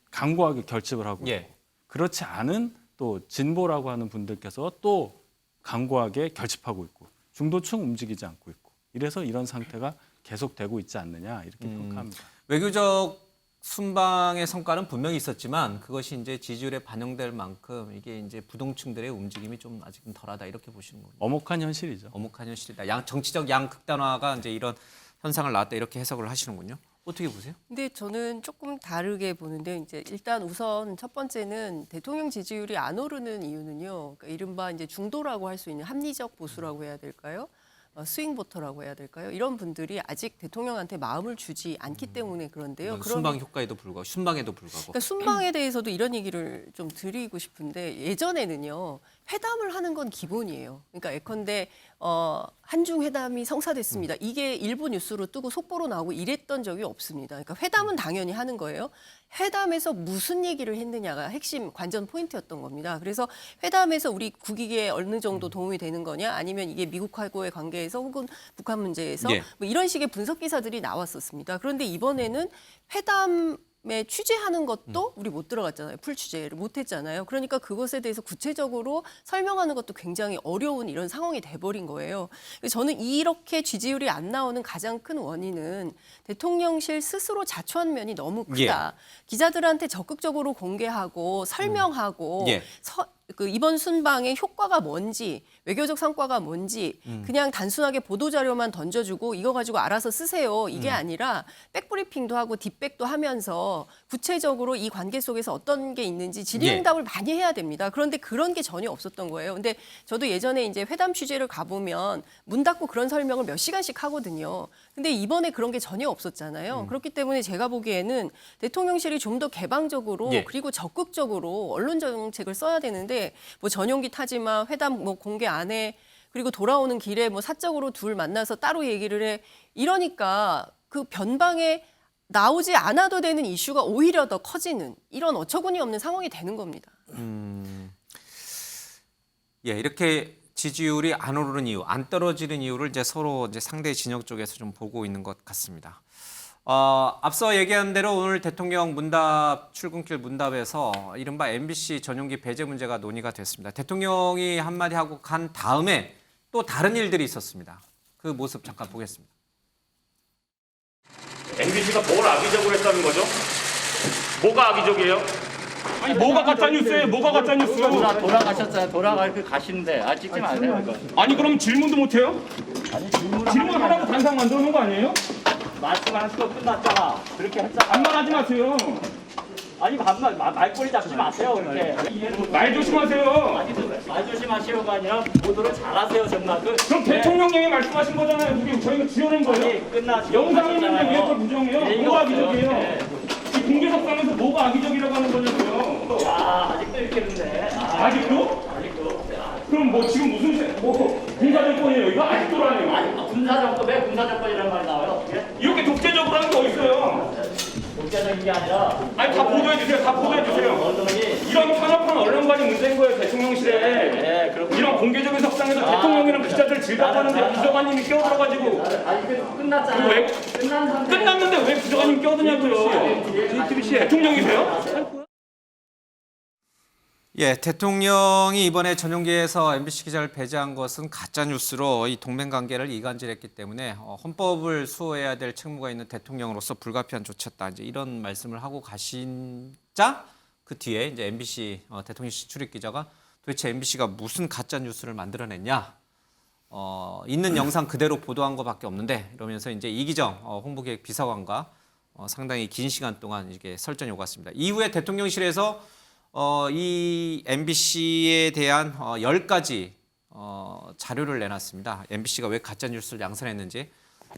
강고하게 결집을 하고 있고 그렇지 않은 또 진보라고 하는 분들께서 또 강고하게 결집하고 있고 중도층 움직이지 않고 있고 이래서 이런 상태가 계속되고 있지 않느냐 이렇게 평가합니다. 외교적 순방의 성과는 분명히 있었지만 그것이 이제 지지율에 반영될 만큼 이게 이제 부동층들의 움직임이 좀 아직은 덜하다 이렇게 보시는 거예요. 엄혹한 현실이죠. 엄혹한 현실이다. 정치적 양극단화가 이제 이런 현상을 낳았다 이렇게 해석을 하시는군요. 어떻게 보세요? 근데 저는 조금 다르게 보는데 이제 일단 우선 첫 번째는 대통령 지지율이 안 오르는 이유는요. 그러니까 이른바 이제 중도라고 할 수 있는 합리적 보수라고 해야 될까요? 스윙 보터라고 해야 될까요? 이런 분들이 아직 대통령한테 마음을 주지 않기 때문에 그런데요. 순방 효과에도 불구하고 순방에도 불구하고. 그러니까 순방에 대해서도 이런 얘기를 좀 드리고 싶은데 예전에는요. 회담을 하는 건 기본이에요. 그러니까 예컨대 한중 회담이 성사됐습니다. 이게 일부 뉴스로 뜨고 속보로 나오고 이랬던 적이 없습니다. 그러니까 회담은 당연히 하는 거예요. 회담에서 무슨 얘기를 했느냐가 핵심 관전 포인트였던 겁니다. 그래서 회담에서 우리 국익에 어느 정도 도움이 되는 거냐 아니면 이게 미국하고의 관계에서 혹은 북한 문제에서 뭐 이런 식의 분석 기사들이 나왔었습니다. 그런데 이번에는 회담에 취재하는 것도 우리 못 들어갔잖아요. 풀 취재를 못 했잖아요. 그러니까 그것에 대해서 구체적으로 설명하는 것도 굉장히 어려운 이런 상황이 돼버린 거예요. 저는 이렇게 지지율이 안 나오는 가장 큰 원인은 대통령실 스스로 자초한 면이 너무 크다. 기자들한테 적극적으로 공개하고 설명하고 이번 순방의 효과가 뭔지 외교적 성과가 뭔지 그냥 단순하게 보도자료만 던져주고 이거 가지고 알아서 쓰세요. 이게 아니라 백브리핑도 하고 뒷백도 하면서 구체적으로 이 관계 속에서 어떤 게 있는지 질의응답을 많이 해야 됩니다. 그런데 그런 게 전혀 없었던 거예요. 근데 저도 예전에 이제 회담 취재를 가보면 문 닫고 그런 설명을 몇 시간씩 하거든요. 근데 이번에 그런 게 전혀 없었잖아요. 그렇기 때문에 제가 보기에는 대통령실이 좀 더 개방적으로 그리고 적극적으로 언론 정책을 써야 되는데 뭐 전용기 타지 마, 회담 뭐 공개 안 해, 그리고 돌아오는 길에 뭐 사적으로 둘 만나서 따로 얘기를 해. 이러니까 그 변방에 나오지 않아도 되는 이슈가 오히려 더 커지는 이런 어처구니 없는 상황이 되는 겁니다. 이렇게 지지율이 안 오르는 이유, 안 떨어지는 이유를 이제 서로 이제 상대 진영 쪽에서 좀 보고 있는 것 같습니다. 앞서 얘기한 대로 오늘 대통령 문답 출근길 문답에서 이른바 MBC 전용기 배제 문제가 논의가 됐습니다. 대통령이 한마디 하고 간 다음에 또 다른 일들이 있었습니다. 그 모습 잠깐 보겠습니다. MBC가 뭘 악의적으로 했다는 거죠? 뭐가 악의적이에요? 아니 뭐가 가짜 뉴스예요? 뭐가 가짜 뉴스? 돌아가셨잖아요. 가시는데 찍지 마세요. 아니 그럼 질문도 못 해요? 아니 질문하라고 단상 만들어 놓은 거 아니에요? 말씀하시고 끝났잖아. 그렇게 했잖아. 반말하지 마세요. 아니 말꼬리 잡지 마세요. 그렇게. 말 조심하세요. 말 조심하시오가 아니라 보도를 잘하세요, 정말. 그럼 대통령님이 말씀하신 거잖아요. 그게 저희가 지어낸 거예요. 끝나시. 영상이 있는데 왜 그걸 부정해요? 뭐가 악의적이에요? 이 공개석상에서 뭐가 악의적이라고 하는 거냐고요. 야, 아직도 이렇게 했는데. 아직도? 아직도. 그럼 뭐 지금 무슨 군사정권이에요? 이거 아직도라네요. 아니, 군사정권 왜 군사정권이라는 말이 나와요? 이렇게 독재적으로 하는 거 어딨어요? 독재적인 게 아니라. 아니 다 보도해 주세요. 다 보도해 주세요. 이런 편협한 언론관이 문제인 거예요. 대통령실에. 이런 공개적인 석상에서 대통령이랑 기자들 질답하는데 부정관님이 끼어들어가지고. 아니 끝났잖아요. 왜? 끝난 상태. 끝났는데 왜 부정관님 끼어드냐고요. 대통령이세요? 대통령이 이번에 전용기에서 MBC 기자를 배제한 것은 가짜 뉴스로 이 동맹 관계를 이간질했기 때문에 헌법을 수호해야 될 책무가 있는 대통령으로서 불가피한 조치였다. 이제 이런 말씀을 하고 가신자 그 뒤에 이제 MBC 대통령실 출입 기자가 도대체 MBC가 무슨 가짜 뉴스를 만들어냈냐? 있는 영상 그대로 보도한 것밖에 없는데 이러면서 이제 이기정 홍보기획 비서관과 상당히 긴 시간 동안 이게 설전이 오갔습니다. 이후에 대통령실에서 이 MBC에 대한 10가지 자료를 내놨습니다. MBC가 왜 가짜 뉴스를 양산했는지.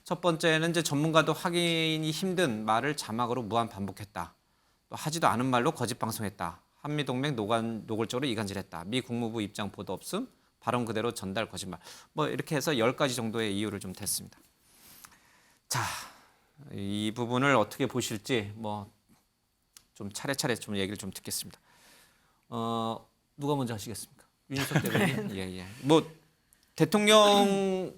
첫 번째는 이제 전문가도 확인이 힘든 말을 자막으로 무한 반복했다. 또 하지도 않은 말로 거짓 방송했다. 한미동맹 노골적으로 이간질했다. 미 국무부 입장 보도 없음. 발언 그대로 전달 거짓말. 뭐 이렇게 해서 10가지 정도의 이유를 좀 댔습니다. 자, 이 부분을 어떻게 보실지 좀 차례차례 좀 얘기를 좀 듣겠습니다. 누가 먼저 하시겠습니까? 윤희석 대변인. 예. 대통령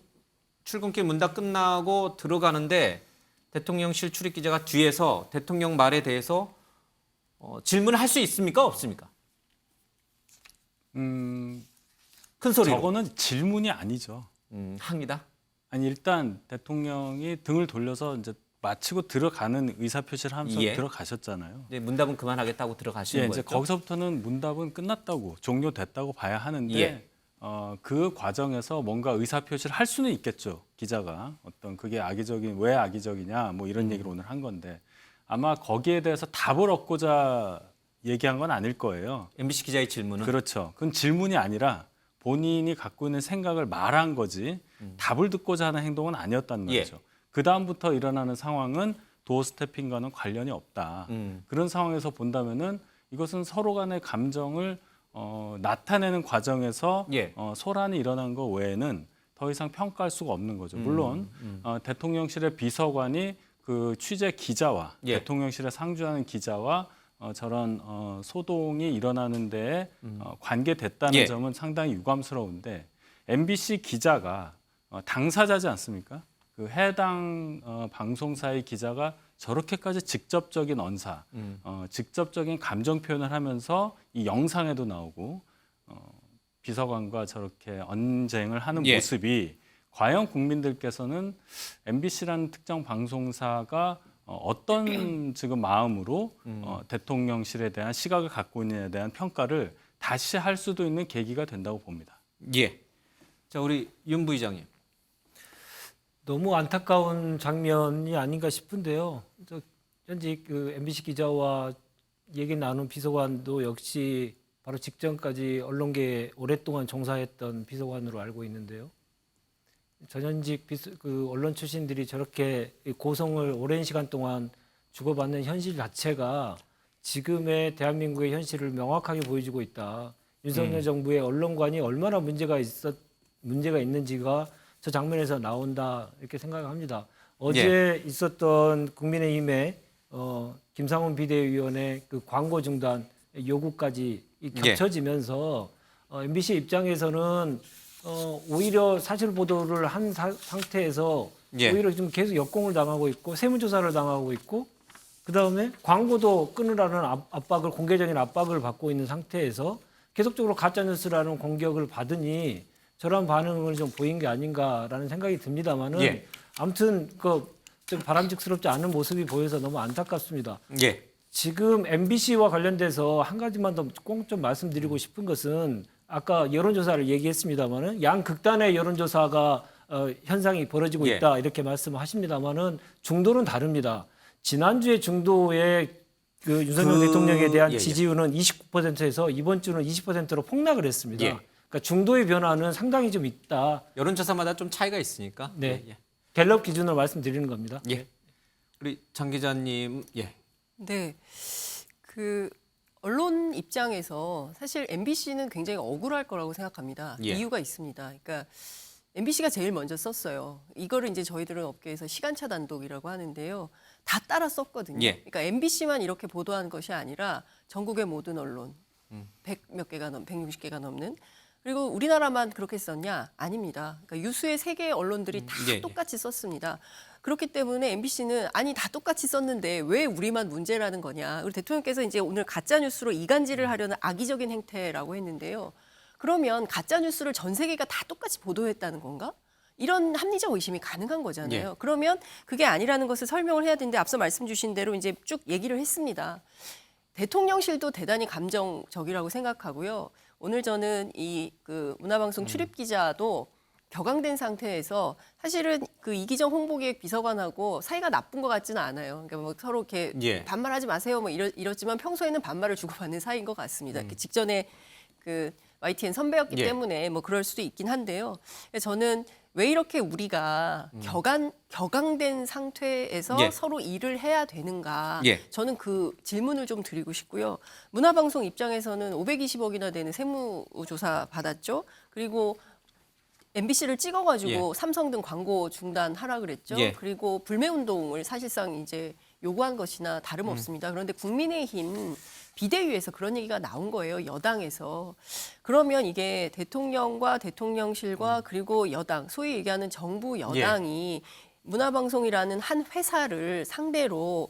출근길 문 다 끝나고 들어가는데 대통령실 출입 기자가 뒤에서 대통령 말에 대해서 질문을 할 수 있습니까? 없습니까? 큰 소리로. 저거는 질문이 아니죠. 합니다. 아니 일단 대통령이 등을 돌려서 이제 마치고 들어가는 의사표시를 하면서 들어가셨잖아요. 네, 문답은 그만하겠다고 들어가시는 거죠. 이제 거기서부터는 문답은 끝났다고 종료됐다고 봐야 하는데 그 과정에서 뭔가 의사표시를 할 수는 있겠죠. 기자가 어떤 그게 왜 악의적이냐 이런 얘기를 오늘 한 건데 아마 거기에 대해서 답을 얻고자 얘기한 건 아닐 거예요. MBC 기자의 질문은? 그렇죠. 그건 질문이 아니라 본인이 갖고 있는 생각을 말한 거지 답을 듣고자 하는 행동은 아니었단 말이죠. 그 다음부터 일어나는 상황은 도어 스태핑과는 관련이 없다. 그런 상황에서 본다면은 이것은 서로 간의 감정을 나타내는 과정에서 소란이 일어난 거 외에는 더 이상 평가할 수가 없는 거죠. 물론 대통령실의 비서관이 그 취재 기자와 대통령실에 상주하는 기자와 저런 소동이 일어나는 데에 관계됐다는 점은 상당히 유감스러운데 MBC 기자가 당사자지 않습니까? 그 해당 방송사의 기자가 저렇게까지 직접적인 언사, 직접적인 감정 표현을 하면서 이 영상에도 나오고 비서관과 저렇게 언쟁을 하는 모습이 과연 국민들께서는 MBC라는 특정 방송사가 어떤 지금 마음으로 대통령실에 대한 시각을 갖고 있느냐에 대한 평가를 다시 할 수도 있는 계기가 된다고 봅니다. 예. 자, 우리 윤 부의장님. 너무 안타까운 장면이 아닌가 싶은데요. 현재 그 MBC 기자와 얘기 나눈 비서관도 역시 바로 직전까지 언론계에 오랫동안 종사했던 비서관으로 알고 있는데요. 전현직 그 언론 출신들이 저렇게 고성을 오랜 시간 동안 주고받는 현실 자체가 지금의 대한민국의 현실을 명확하게 보여주고 있다. 윤석열 정부의 언론관이 얼마나 문제가 있는지가 저 장면에서 나온다 이렇게 생각합니다. 어제 있었던 국민의힘의 김상훈 비대위원의 그 광고 중단 요구까지 겹쳐지면서 MBC 입장에서는 오히려 사실 보도를 한 상태에서 오히려 지금 계속 역공을 당하고 있고 세무조사를 당하고 있고 그다음에 광고도 끊으라는 압박을 공개적인 압박을 받고 있는 상태에서 계속적으로 가짜뉴스라는 공격을 받으니 저런 반응을 좀 보인 게 아닌가라는 생각이 듭니다만은 아무튼 좀 바람직스럽지 않은 모습이 보여서 너무 안타깝습니다. 지금 MBC와 관련돼서 한 가지만 더 꼭 좀 말씀드리고 싶은 것은 아까 여론조사를 얘기했습니다만은 양극단의 여론조사가 현상이 벌어지고 있다 이렇게 말씀하십니다만은 중도는 다릅니다. 지난주에 중도의 그 윤석열 대통령에 대한 지지율은 29%에서 이번 주는 20%로 폭락을 했습니다. 그러니까 중도의 변화는 상당히 좀 있다. 여론조사마다 좀 차이가 있으니까. 갤럽 기준으로 말씀드리는 겁니다. 우리 장 기자님. 네. 그 언론 입장에서 사실 MBC는 굉장히 억울할 거라고 생각합니다. 이유가 있습니다. 그러니까 MBC가 제일 먼저 썼어요. 이거를 이제 저희들은 업계에서 시간차 단독이라고 하는데요. 다 따라 썼거든요. 그러니까 MBC만 이렇게 보도한 것이 아니라 전국의 모든 언론 160개가 넘는 그리고 우리나라만 그렇게 썼냐? 아닙니다. 그러니까 유수의 세 개의 언론들이 다 똑같이 썼습니다. 그렇기 때문에 MBC는 아니 다 똑같이 썼는데 왜 우리만 문제라는 거냐. 우리 대통령께서 이제 오늘 가짜 뉴스로 이간질을 하려는 악의적인 행태라고 했는데요. 그러면 가짜 뉴스를 전 세계가 다 똑같이 보도했다는 건가? 이런 합리적 의심이 가능한 거잖아요. 그러면 그게 아니라는 것을 설명을 해야 되는데 앞서 말씀 주신 대로 이제 쭉 얘기를 했습니다. 대통령실도 대단히 감정적이라고 생각하고요. 오늘 저는 이 그 문화방송 출입 기자도 격앙된 상태에서 사실은 그 이기정 홍보기획 비서관하고 사이가 나쁜 것 같지는 않아요. 그러니까 뭐 서로 이렇게 반말하지 마세요 뭐 이렇지만 평소에는 반말을 주고받는 사이인 것 같습니다. 직전에 그 YTN 선배였기 때문에 뭐 그럴 수도 있긴 한데요. 저는 왜 이렇게 우리가 격앙된 상태에서 서로 일을 해야 되는가? 저는 그 질문을 좀 드리고 싶고요. 문화방송 입장에서는 520억이나 되는 세무조사 받았죠. 그리고 MBC를 찍어가지고 예. 삼성 등 광고 중단하라 그랬죠. 예. 그리고 불매운동을 사실상 이제 요구한 것이나 다름없습니다. 그런데 국민의힘 비대위에서 그런 얘기가 나온 거예요. 여당에서. 그러면 이게 대통령과 대통령실과 그리고 여당, 소위 얘기하는 정부 여당이 문화방송이라는 한 회사를 상대로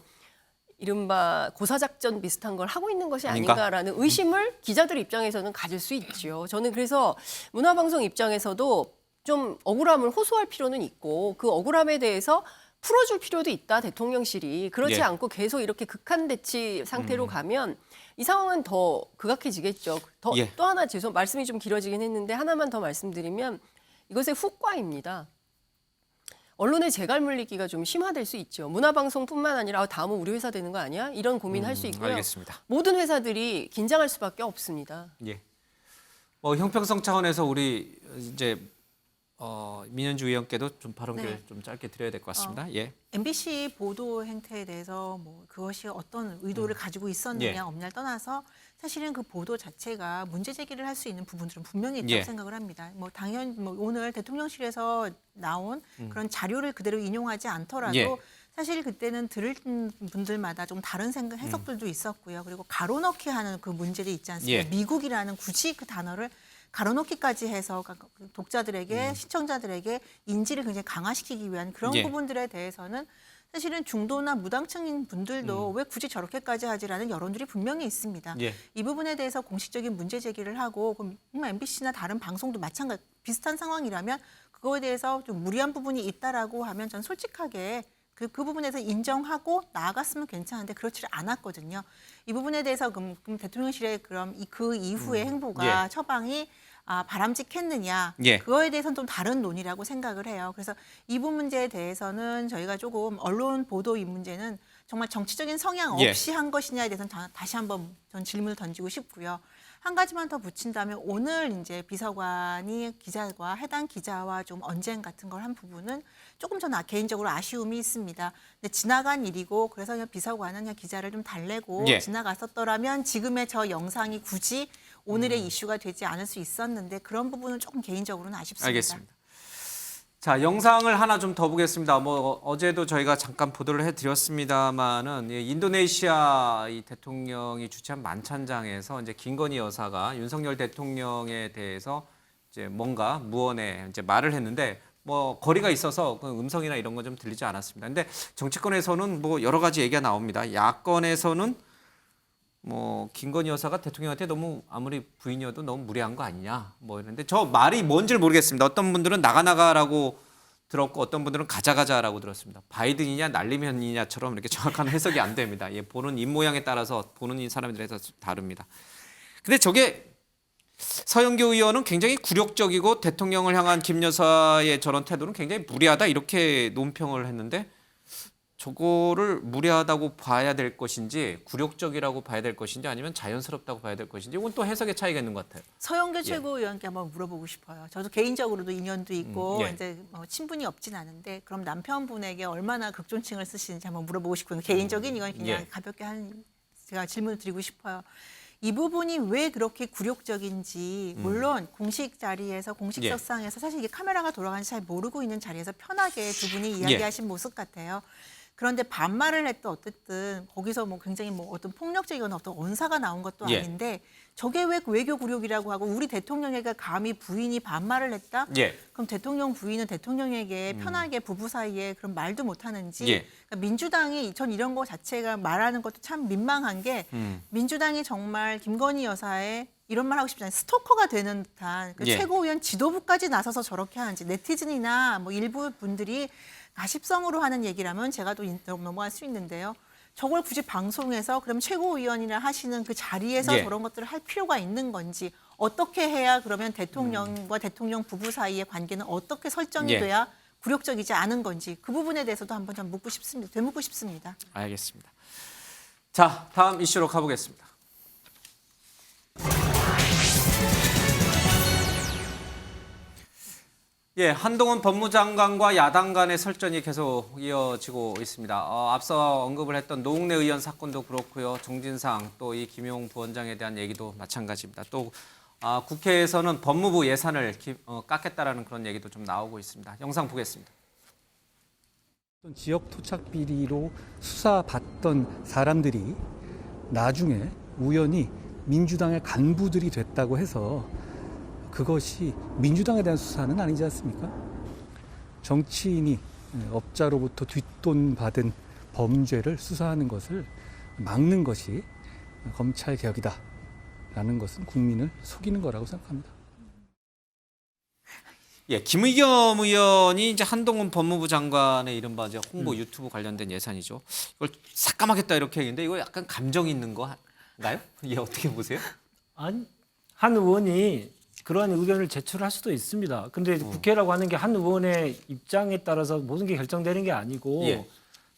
이른바 고사작전 비슷한 걸 하고 있는 것이 아닌가라는 의심을 기자들 입장에서는 가질 수 있죠. 저는 그래서 문화방송 입장에서도 좀 억울함을 호소할 필요는 있고 그 억울함에 대해서 풀어줄 필요도 있다, 대통령실이. 그렇지 않고 계속 이렇게 극한대치 상태로 가면 이 상황은 더 극악해지겠죠. 또 하나 말씀이 좀 길어지긴 했는데 하나만 더 말씀드리면 이것의 후과입니다. 언론의 재갈 물리기가 좀 심화될 수 있죠. 문화방송뿐만 아니라 다음은 우리 회사 되는 거 아니야? 이런 고민할 수 있고요. 알겠습니다. 모든 회사들이 긴장할 수밖에 없습니다. 예. 형평성 차원에서 우리 이제 민현주 의원께도 좀 발언을 좀 짧게 드려야 될 것 같습니다. 예. MBC 보도 행태에 대해서 뭐 그것이 어떤 의도를 가지고 있었느냐 없냐를 떠나서 사실은 그 보도 자체가 문제 제기를 할 수 있는 부분들은 분명히 있다고 생각을 합니다. 뭐 당연 오늘 대통령실에서 나온 그런 자료를 그대로 인용하지 않더라도 사실 그때는 들을 분들마다 좀 다른 해석들도 있었고요. 그리고 가로넣기 하는 그 문제도 있지 않습니까? 미국이라는 굳이 그 단어를 가로놓기까지 해서 독자들에게 시청자들에게 인지를 굉장히 강화시키기 위한 그런 부분들에 대해서는 사실은 중도나 무당층인 분들도 왜 굳이 저렇게까지 하지라는 여론들이 분명히 있습니다. 이 부분에 대해서 공식적인 문제 제기를 하고 그럼 MBC나 다른 방송도 마찬가지 비슷한 상황이라면 그거에 대해서 좀 무리한 부분이 있다라고 하면 전 솔직하게 그 부분에서 인정하고 나아갔으면 괜찮은데 그렇지를 않았거든요. 이 부분에 대해서 그럼 대통령실의 그 이후의 행보가 처방이 바람직했느냐 그거에 대해서는 좀 다른 논의라고 생각을 해요. 그래서 이 부분 문제에 대해서는 저희가 조금 언론 보도 이 문제는 정말 정치적인 성향 없이 한 것이냐에 대해서는 다시 한번 전 질문을 던지고 싶고요. 한 가지만 더 붙인다면 오늘 이제 비서관이 기자와 해당 기자와 좀 언쟁 같은 걸 한 부분은 조금 저는 개인적으로 아쉬움이 있습니다. 근데 지나간 일이고 그래서 그냥 비서관은 그냥 기자를 좀 달래고 지나갔었더라면 지금의 저 영상이 굳이 오늘의 이슈가 되지 않을 수 있었는데 그런 부분은 조금 개인적으로는 아쉽습니다. 알겠습니다. 자, 영상을 하나 좀 더 보겠습니다. 어제도 저희가 잠깐 보도를 해드렸습니다만은 인도네시아 이 대통령이 주최한 만찬장에서 이제 김건희 여사가 윤석열 대통령에 대해서 이제 뭔가 무언의 이제 말을 했는데 거리가 있어서 그 음성이나 이런 건 좀 들리지 않았습니다. 근데 정치권에서는 여러 가지 얘기가 나옵니다. 야권에서는 김건희 여사가 대통령한테 너무 아무리 부인이어도 너무 무리한 거 아니냐 이런데 저 말이 뭔지를 모르겠습니다. 어떤 분들은 나가라고 들었고 어떤 분들은 가자라고 들었습니다. 바이든이냐 날리면이냐처럼 이렇게 정확한 해석이 안 됩니다. 보는 입 모양에 따라서 보는 사람들에 따라서 다릅니다. 근데 저게 서영교 의원은 굉장히 굴욕적이고 대통령을 향한 김 여사의 저런 태도는 굉장히 무리하다 이렇게 논평을 했는데 저거를 무리하다고 봐야 될 것인지 굴욕적이라고 봐야 될 것인지 아니면 자연스럽다고 봐야 될 것인지 이건 또 해석의 차이가 있는 것 같아요. 서영교 최고위원께 한번 물어보고 싶어요. 저도 개인적으로도 인연도 있고 이제 친분이 없진 않은데 그럼 남편분에게 얼마나 극존칭을 쓰시는지 한번 물어보고 싶고요. 개인적인 이건 그냥 가볍게 제가 질문을 드리고 싶어요. 이 부분이 왜 그렇게 굴욕적인지 물론 공식 자리에서 공식 석상에서 사실 이게 카메라가 돌아가는지 잘 모르고 있는 자리에서 편하게 두 분이 이야기하신 모습 같아요. 그런데 반말을 했던 어쨌든 거기서 굉장히 어떤 폭력적이거나 어떤 언사가 나온 것도 아닌데 저게 왜 외교 굴욕이라고 하고 우리 대통령에게 감히 부인이 반말을 했다? 그럼 대통령 부인은 대통령에게 편하게 부부 사이에 그런 말도 못 하는지 그러니까 민주당이 전 이런 거 자체가 말하는 것도 참 민망한 게 민주당이 정말 김건희 여사의 이런 말 하고 싶지 않아요. 스토커가 되는 듯한 최고위원 지도부까지 나서서 저렇게 하는지 네티즌이나 일부 분들이 가십성으로 하는 얘기라면 제가 또 넘어갈 수 있는데요. 저걸 굳이 방송에서 그럼 최고위원이나 하시는 그 자리에서 저런 것들을 할 필요가 있는 건지 어떻게 해야 그러면 대통령과 대통령 부부 사이의 관계는 어떻게 설정이 돼야 굴욕적이지 않은 건지 그 부분에 대해서도 한번 좀 되묻고 싶습니다. 알겠습니다. 자, 다음 이슈로 가보겠습니다. 한동훈 법무장관과 야당 간의 설전이 계속 이어지고 있습니다. 앞서 언급을 했던 노웅래 의원 사건도 그렇고요. 정진상 또 이 김용 부원장에 대한 얘기도 마찬가지입니다. 또 국회에서는 법무부 예산을 깎겠다라는 그런 얘기도 좀 나오고 있습니다. 영상 보겠습니다. 지역 토착 비리로 수사받던 사람들이 나중에 우연히 민주당의 간부들이 됐다고 해서 그것이 민주당에 대한 수사는 아니지 않습니까? 정치인이 업자로부터 뒷돈 받은 범죄를 수사하는 것을 막는 것이 검찰 개혁이다라는 것은 국민을 속이는 거라고 생각합니다. 예, 김의겸 의원이 이제 한동훈 법무부 장관의 이른바 이제 홍보 유튜브 관련된 예산이죠. 이걸 삭감하겠다 이렇게 했는데 이거 약간 감정 있는 거인가요? 예, 어떻게 보세요? 아니, 한 의원이 그러한 의견을 제출할 수도 있습니다. 근데 국회라고 하는 게 한 의원의 입장에 따라서 모든 게 결정되는 게 아니고 예.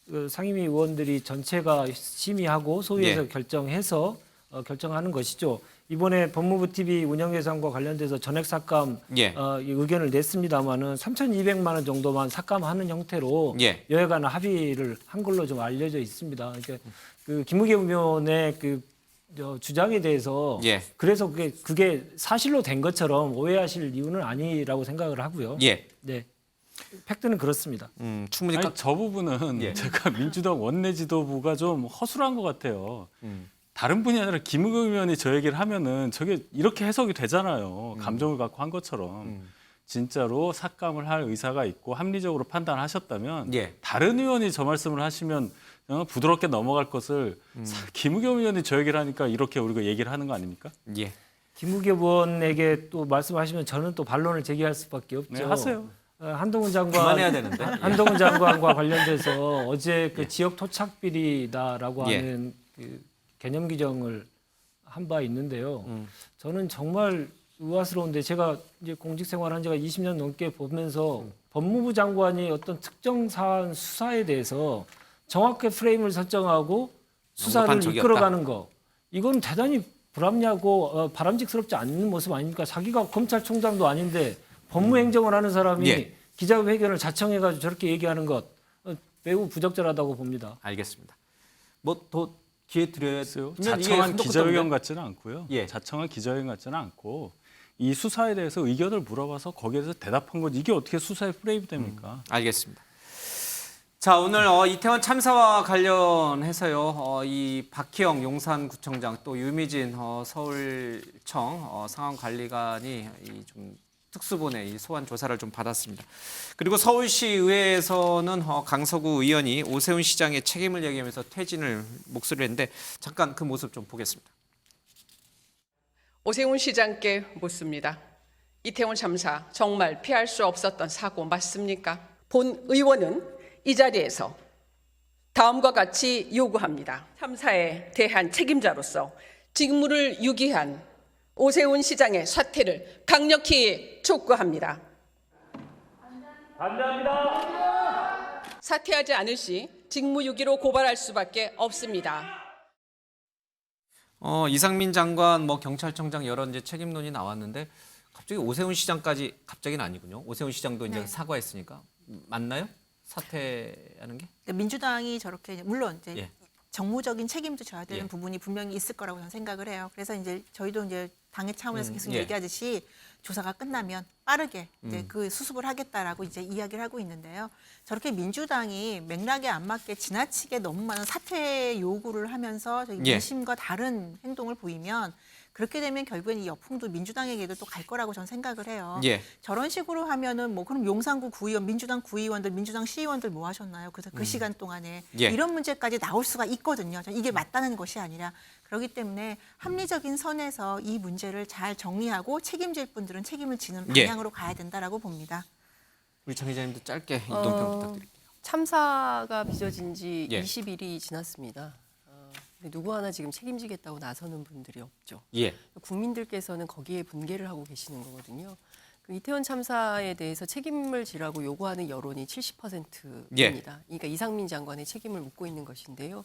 그 상임위 의원들이 전체가 심의하고 소위에서 예. 결정해서 결정하는 것이죠. 이번에 법무부 TV 운영 예산과 관련돼서 전액 삭감 예. 의견을 냈습니다마는 3,200만 원 정도만 삭감하는 형태로 예. 여야간 합의를 한 걸로 좀 알려져 있습니다. 그러니까 그 김의겸 의원의 그 주장에 대해서 예. 그래서 그게 사실로 된 것처럼 오해하실 이유는 아니라고 생각을 하고요. 예. 네. 팩트는 그렇습니다. 충분히 아니, 저 부분은 예. 제가 민주당 원내 지도부가 좀 허술한 것 같아요. 다른 분이 아니라 김의겸 의원이 저 얘기를 하면은 저게 이렇게 해석이 되잖아요. 감정을 갖고 한 것처럼. 진짜로 삭감을 할 의사가 있고 합리적으로 판단하셨다면 예. 다른 의원이 저 말씀을 하시면 부드럽게 넘어갈 것을 김의겸 의원이 저 얘기를 하니까 이렇게 우리가 얘기를 하는 거 아닙니까? 예. 김의겸 의원에게 또 말씀하시면 저는 또 반론을 제기할 수밖에 없죠. 네, 하세요. 한동훈 장관 그만해야 되는데. 한동훈 장관과 관련돼서 어제 그 지역 토착 비리다라고 예. 하는 그 개념 규정을 한 바 있는데요. 저는 정말 의아스러운데 제가 이제 공직 생활한 지가 20년 넘게 보면서 법무부 장관이 어떤 특정 사안 수사에 대해서 정확하게 프레임을 설정하고 수사를 이끌어가는 거 이건 대단히 불합리하고 바람직스럽지 않는 모습 아닙니까? 자기가 검찰총장도 아닌데 법무행정을 하는 사람이 예. 기자회견을 자청해가지고 저렇게 얘기하는 것 매우 부적절하다고 봅니다. 알겠습니다. 뭐 더 기회 드려야죠. 자청한 기자회견 같지는 않고요. 예. 자청한 기자회견 같지는 않고 이 수사에 대해서 의견을 물어봐서 거기에 대해서 대답한 건 이게 어떻게 수사의 프레임이 됩니까? 알겠습니다. 자, 오늘 이태원 참사와 관련해서요. 이 박희영 용산구청장 또 유미진 서울청 상황관리관이 좀 특수본의 이 소환 조사를 좀 받았습니다. 그리고 서울시 의회에서는 강서구 의원이 오세훈 시장의 책임을 얘기하면서 퇴진을 목소리를 했는데 잠깐 그 모습 좀 보겠습니다. 오세훈 시장께 묻습니다. 이태원 참사 정말 피할 수 없었던 사고 맞습니까? 본 의원은 이 자리에서 다음과 같이 요구합니다. 참사에 대한 책임자로서 직무를 유기한 오세훈 시장의 사퇴를 강력히 촉구합니다. 반대합니다. 사퇴하지 않을 시 직무유기로 고발할 수밖에 없습니다. 이상민 장관, 경찰청장 여러 이제 책임론이 나왔는데 갑자기 오세훈 시장까지 갑자기는 아니군요. 오세훈 시장도 이제 사과했으니까 맞나요? 사퇴하는 게? 민주당이 저렇게 물론 이제 예. 정무적인 책임도 져야 되는 예. 부분이 분명히 있을 거라고 저는 생각을 해요. 그래서 이제 저희도 이제 당의 차원에서 계속 예. 얘기하듯이 조사가 끝나면 빠르게 이제 그 수습을 하겠다라고 이제 이야기를 하고 있는데요. 저렇게 민주당이 맥락에 안 맞게 지나치게 너무 많은 사퇴 요구를 하면서 저희 예. 민심과 다른 행동을 보이면 그렇게 되면 결국엔 이 역풍도 민주당에게도 또 갈 거라고 저는 생각을 해요. 예. 저런 식으로 하면은 그럼 용산구 구의원, 민주당 구의원들, 민주당 시의원들 뭐 하셨나요? 그래서 그 시간 동안에 예. 이런 문제까지 나올 수가 있거든요. 이게 맞다는 것이 아니라 그렇기 때문에 합리적인 선에서 이 문제를 잘 정리하고 책임질 분들은 책임을 지는 방향으로 가야 된다라고 봅니다. 우리 장 기자님도 짧게 이동평 부탁드릴게요. 참사가 빚어진 지 예. 20일이 지났습니다. 근데 누구 하나 지금 책임지겠다고 나서는 분들이 없죠. 예. 국민들께서는 거기에 분개를 하고 계시는 거거든요. 그 이태원 참사에 대해서 책임을 지라고 요구하는 여론이 70%입니다. 예. 그러니까 이상민 장관의 책임을 묻고 있는 것인데요.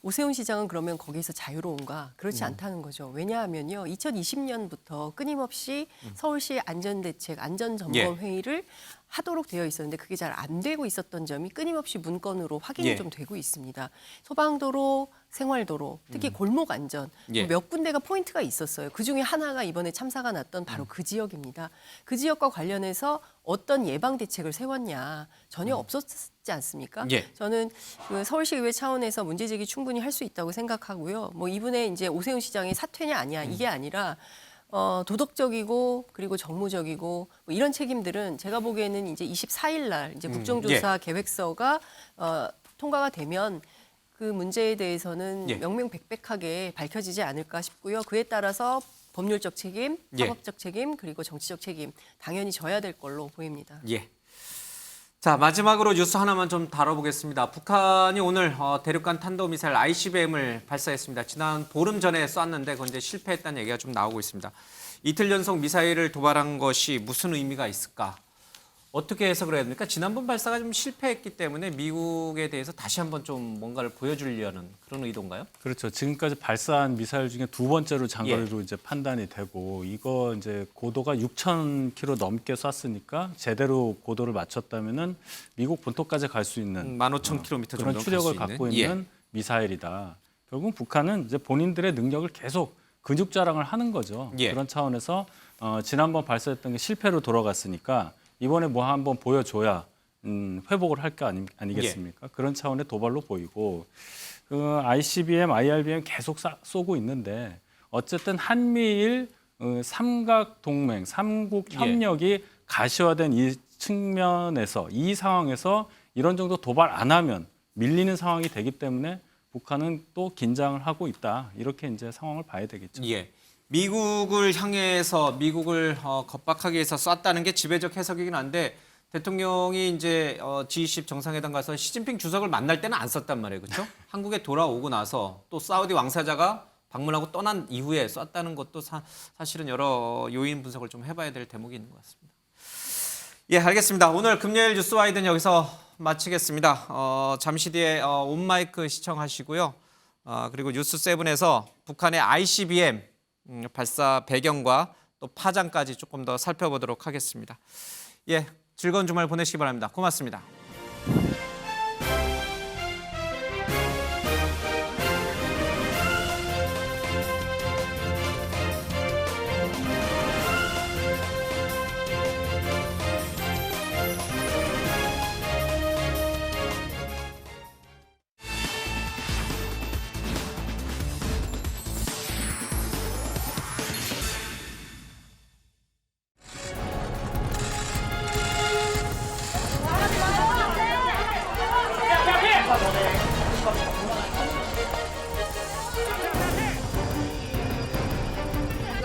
오세훈 시장은 그러면 거기서 자유로운가? 그렇지 않다는 거죠. 왜냐하면요. 2020년부터 끊임없이 서울시 안전대책, 안전점검회의를 하도록 되어 있었는데 그게 잘 안 되고 있었던 점이 끊임없이 문건으로 확인이 좀 되고 있습니다. 소방도로, 생활도로, 특히 골목 안전 몇 군데가 포인트가 있었어요. 그중에 하나가 이번에 참사가 났던 바로 그 지역입니다. 그 지역과 관련해서 어떤 예방 대책을 세웠냐 전혀 없었지 않습니까? 저는 그 서울시의회 차원에서 문제제기 충분히 할 수 있다고 생각하고요. 뭐 이분의 이제 오세훈 시장이 사퇴냐 아니야 이게 아니라 도덕적이고 그리고 정무적이고 뭐 이런 책임들은 제가 보기에는 이제 24일 날 이제 국정조사 계획서가 통과가 되면 그 문제에 대해서는 명명백백하게 밝혀지지 않을까 싶고요. 그에 따라서 법률적 책임, 사법적 책임 그리고 정치적 책임 당연히 져야 될 걸로 보입니다. 자, 마지막으로 뉴스 하나만 좀 다뤄보겠습니다. 북한이 오늘 대륙간 탄도미사일 ICBM을 발사했습니다. 지난 보름 전에 쐈는데 그건 이제 실패했다는 얘기가 좀 나오고 있습니다. 이틀 연속 미사일을 도발한 것이 무슨 의미가 있을까? 어떻게 해석을 해야 됩니까? 지난번 발사가 좀 실패했기 때문에 미국에 대해서 다시 한번 좀 뭔가를 보여주려는 그런 의도인가요? 그렇죠. 지금까지 발사한 미사일 중에 두 번째로 장거리로 이제 판단이 되고 이거 이제 고도가 6,000km 넘게 쐈으니까 제대로 고도를 맞췄다면은 미국 본토까지 갈 수 있는 15,000km 정도 그런 추력을 갖고 있는 미사일이다. 결국 북한은 이제 본인들의 능력을 계속 근육 자랑을 하는 거죠. 그런 차원에서 지난번 발사했던 게 실패로 돌아갔으니까 이번에 뭐 한번 보여줘야 회복을 할 거 아니겠습니까? 그런 차원의 도발로 보이고 그 ICBM, IRBM 계속 쏘고 있는데 어쨌든 한미일 삼각 동맹, 삼국 협력이 가시화된 이 측면에서 이 상황에서 이런 정도 도발 안 하면 밀리는 상황이 되기 때문에 북한은 또 긴장을 하고 있다. 이렇게 이제 상황을 봐야 되겠죠. 미국을 향해서 미국을 겁박하기 위해서 쐈다는 게 지배적 해석이긴 한데 대통령이 이제 G20 정상회담 가서 시진핑 주석을 만날 때는 안 썼단 말이에요. 그렇죠? 한국에 돌아오고 나서 또 사우디 왕사자가 방문하고 떠난 이후에 쐈다는 것도 사실은 여러 요인 분석을 좀 해봐야 될 대목이 있는 것 같습니다. 알겠습니다. 오늘 금요일 뉴스와이드는 여기서 마치겠습니다. 잠시 뒤에 온마이크 시청하시고요. 그리고 뉴스7에서 북한의 ICBM 발사 배경과 또 파장까지 조금 더 살펴보도록 하겠습니다. 즐거운 주말 보내시기 바랍니다. 고맙습니다.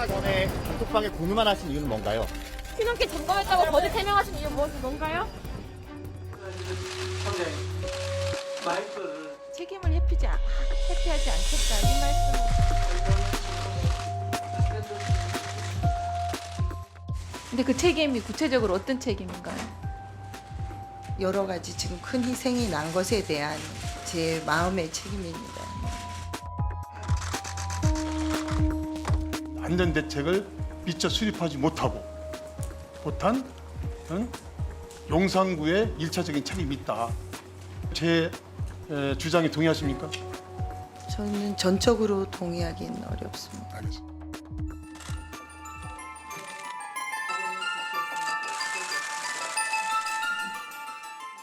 전에 단톡방에 공유만 하신 이유는 뭔가요? 휴넘기 점검했다고 거짓 해명하신 이유 뭔가요? 책임을 회피하지 않겠다 이 말씀을. 근데 그 책임이 구체적으로 어떤 책임인가요? 여러 가지 지금 큰 희생이 난 것에 대한 제 마음의 책임입니다. 안전 대책을 미처 수립하지 못하고 못한 용산구의 일차적인 책임이 있다. 제 주장에 동의하십니까? 저는 전적으로 동의하기는 어렵습니다.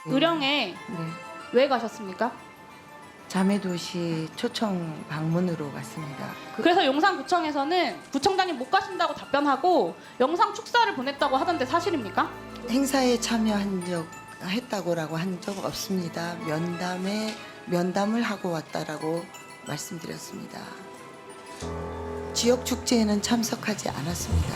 의령에 왜 가셨습니까? 자매도시 초청 방문으로 갔습니다. 그래서 용산구청에서는 구청장님 못 가신다고 답변하고 영상 축사를 보냈다고 하던데 사실입니까? 행사에 했다고라고 한 적 없습니다. 면담을 하고 왔다라고 말씀드렸습니다. 지역 축제에는 참석하지 않았습니다.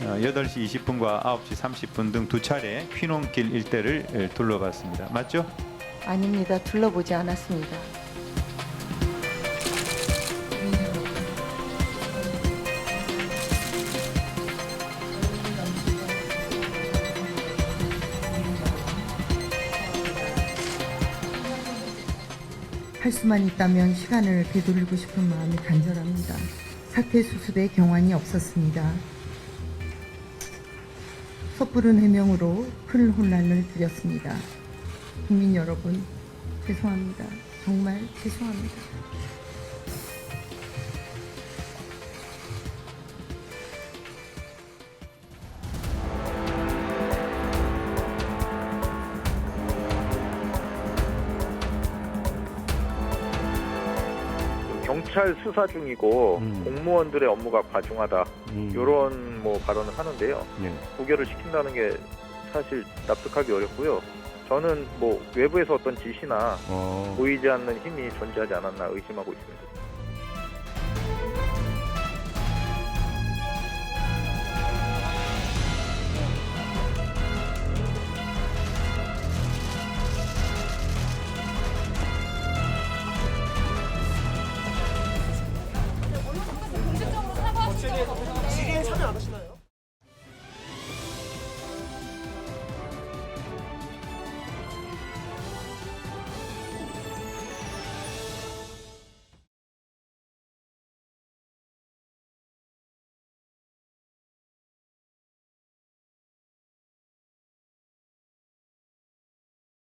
8시 20분과 9시 30분 등 두 차례 휘농길 일대를 둘러봤습니다. 맞죠? 아닙니다. 둘러보지 않았습니다. 할 수만 있다면 시간을 되돌리고 싶은 마음이 간절합니다. 사퇴 수습에 경황이 없었습니다. 섣부른 해명으로 큰 혼란을 드렸습니다. 국민 여러분, 죄송합니다. 정말 죄송합니다. 경찰 수사 중이고 공무원들의 업무가 과중하다 이런 뭐 발언을 하는데요. 부결을 시킨다는 게 사실 납득하기 어렵고요. 저는 뭐 외부에서 어떤 지시나 보이지 않는 힘이 존재하지 않았나 의심하고 있습니다.